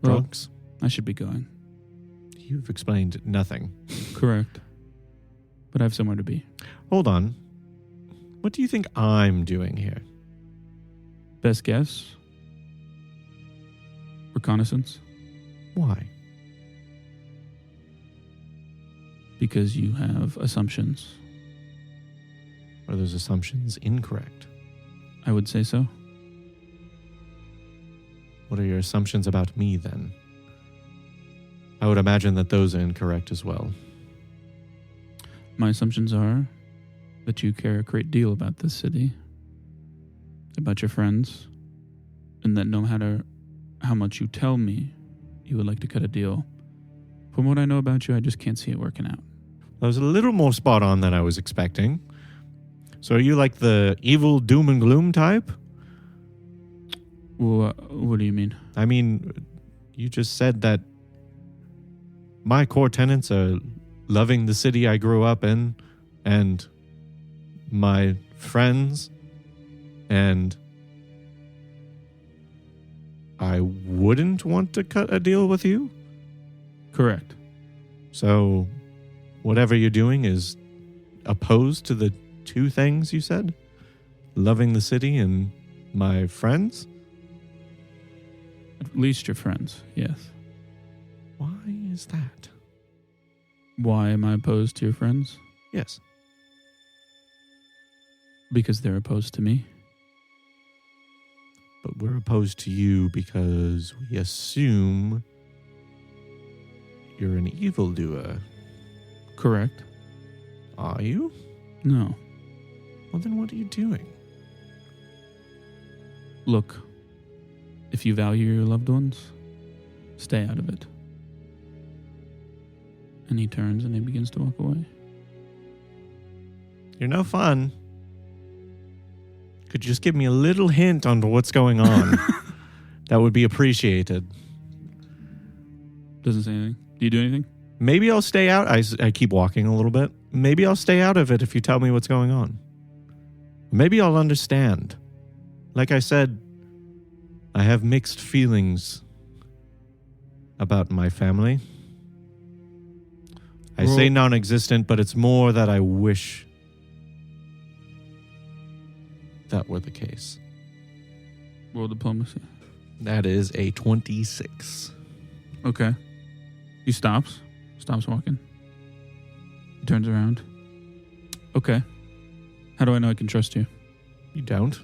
Well, Drunks? I should be going. You've explained nothing. Correct. But I have somewhere to be. Hold on. What do you think I'm doing here? Best guess? Reconnaissance? Why? Because you have assumptions. Are those assumptions incorrect? I would say so. What are your assumptions about me, then? I would imagine that those are incorrect as well. My assumptions are that you care a great deal about this city, about your friends, and that no matter how much you tell me, you would like to cut a deal. From what I know about you, I just can't see it working out. That was a little more spot on than I was expecting. So are you like the evil doom and gloom type? What do you mean? I mean, you just said that my core tenets are loving the city I grew up in and my friends, and I wouldn't want to cut a deal with you? Correct. So, whatever you're doing is opposed to the two things you said? Loving the city and my friends? At least your friends, yes. Why is that? Why am I opposed to your friends? Yes. Because they're opposed to me. But we're opposed to you because we assume you're an evildoer. Correct. Are you? No. Well, then what are you doing? Look, if you value your loved ones, stay out of it. And he turns and he begins to walk away. You're no fun. Could you just give me a little hint on what's going on? That would be appreciated. Doesn't say anything. Do you do anything? Maybe I'll stay out. I keep walking a little bit. Maybe I'll stay out of it if you tell me what's going on. Maybe I'll understand. Like I said, I have mixed feelings about my family. I say non-existent, but it's more that I wish that were the case. Roll diplomacy. That is a 26. Okay. He stops walking. He turns around. Okay. How do I know I can trust you? You don't?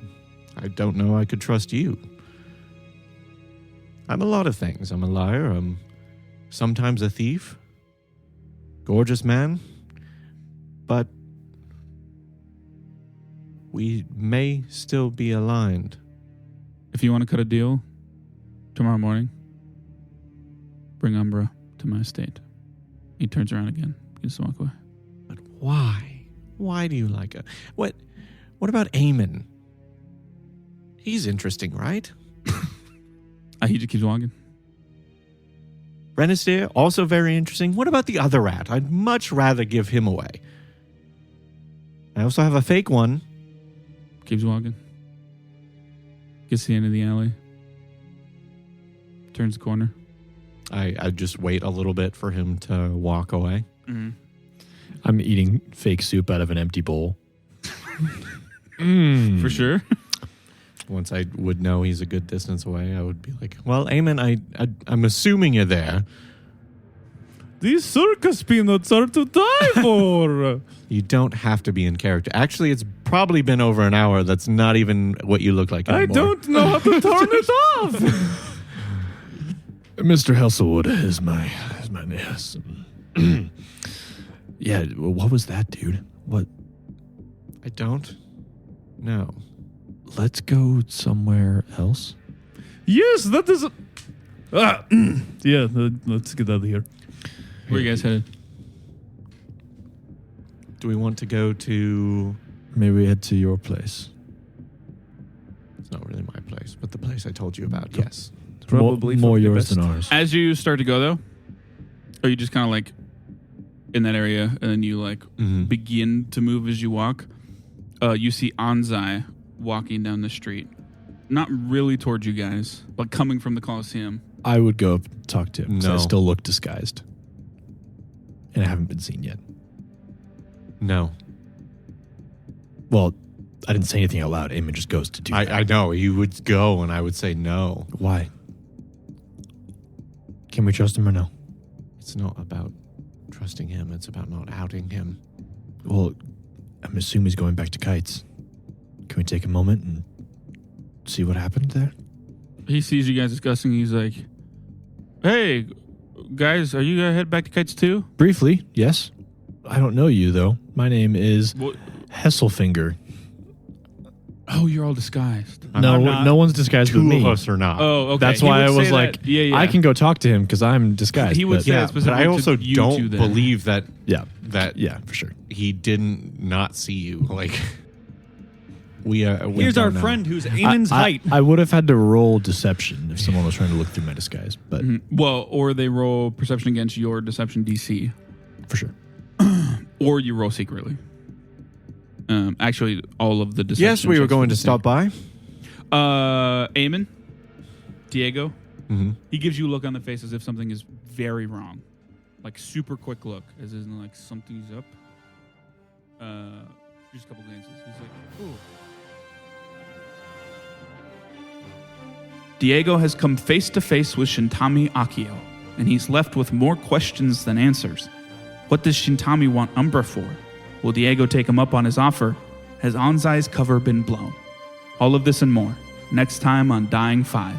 I don't know I could trust you. I'm a lot of things. I'm a liar. I'm sometimes a thief. Gorgeous man. But we may still be aligned. If you want to cut a deal, tomorrow morning, bring Umbra to my estate. He turns around again. Begins to walk away. But why? Why do you like it? What about Aimon? He's interesting, right? He just keeps walking. Renastiere, also very interesting. What about the other rat? I'd much rather give him away. I also have a fake one. Keeps walking. Gets to the end of the alley. Turns the corner. I just wait a little bit for him to walk away. Mm-hmm. I'm eating fake soup out of an empty bowl. For sure. Once I would know he's a good distance away, I would be like, well, Aimon, I'm assuming you're there. These circus peanuts are to die for. You don't have to be in character. Actually, it's probably been over an hour. That's not even what you look like anymore. I don't know how to turn it off. Mr. Hesselwood is my name. Yeah, what was that, dude? What? I don't know. Let's go somewhere else. Yes, that is. Yeah, let's get out of here. Where are you guys headed? Do we want to go to... Maybe we head to your place. It's not really my place, but the place I told you about, yes. Probably more for the yours best. than ours. As you start to go, though, are you just kind of like in that area, and then you like begin to move as you walk? You see Anzai walking down the street. Not really towards you guys, but coming from the Coliseum. I would go up and talk to him because I No. still look disguised. And I haven't been seen yet. No. Well, I didn't say anything out loud. Aimon just goes to do that. I know. You would go, and I would say no. Why? Can we trust him or no? It's not about trusting him. It's about not outing him. Well, I'm assuming he's going back to Kites. Can we take a moment and see what happened there? He sees you guys discussing. He's like, "Hey, guys, are you gonna head back to Kites too?" Briefly, yes. I don't know you, though. My name is Hesselfinger. Oh, you're all disguised. No one's disguised with Two me. of us are not. Oh, okay. That's He why would I was say like, that. Yeah. I can go talk to him because I'm disguised. He would but- say Yeah, that but specifically I also to you two don't then. believe that Yeah, that for sure. he didn't not see you. Like we Here's don't our know. friend who's Aemon's height. I would have had to roll deception if someone was trying to look through my disguise, but Well, or they roll perception against your deception DC, for sure. or you roll secretly. Actually, all of the deception. Yes, we were checks are going the to stop by. same. Aimon, Diego, Mm-hmm. he gives you a look on the face as if something is very wrong. like super quick look, as in like something's up. Just a couple glances. He's like, ooh. Diego has come face to face with Shintami Akio, and he's left with more questions than answers. What does Shintami want Umbra for? Will Diego take him up on his offer? Has Anzai's cover been blown? All of this and more, next time on Dying 5.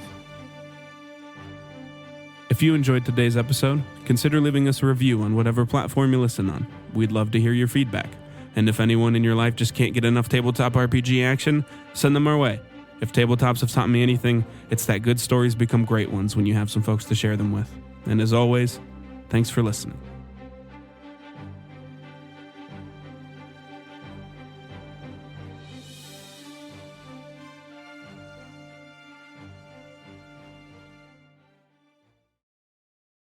If you enjoyed today's episode, consider leaving us a review on whatever platform you listen on. We'd love to hear your feedback. And if anyone in your life just can't get enough tabletop RPG action, send them our way. If tabletops have taught me anything, it's that good stories become great ones when you have some folks to share them with. And as always, thanks for listening.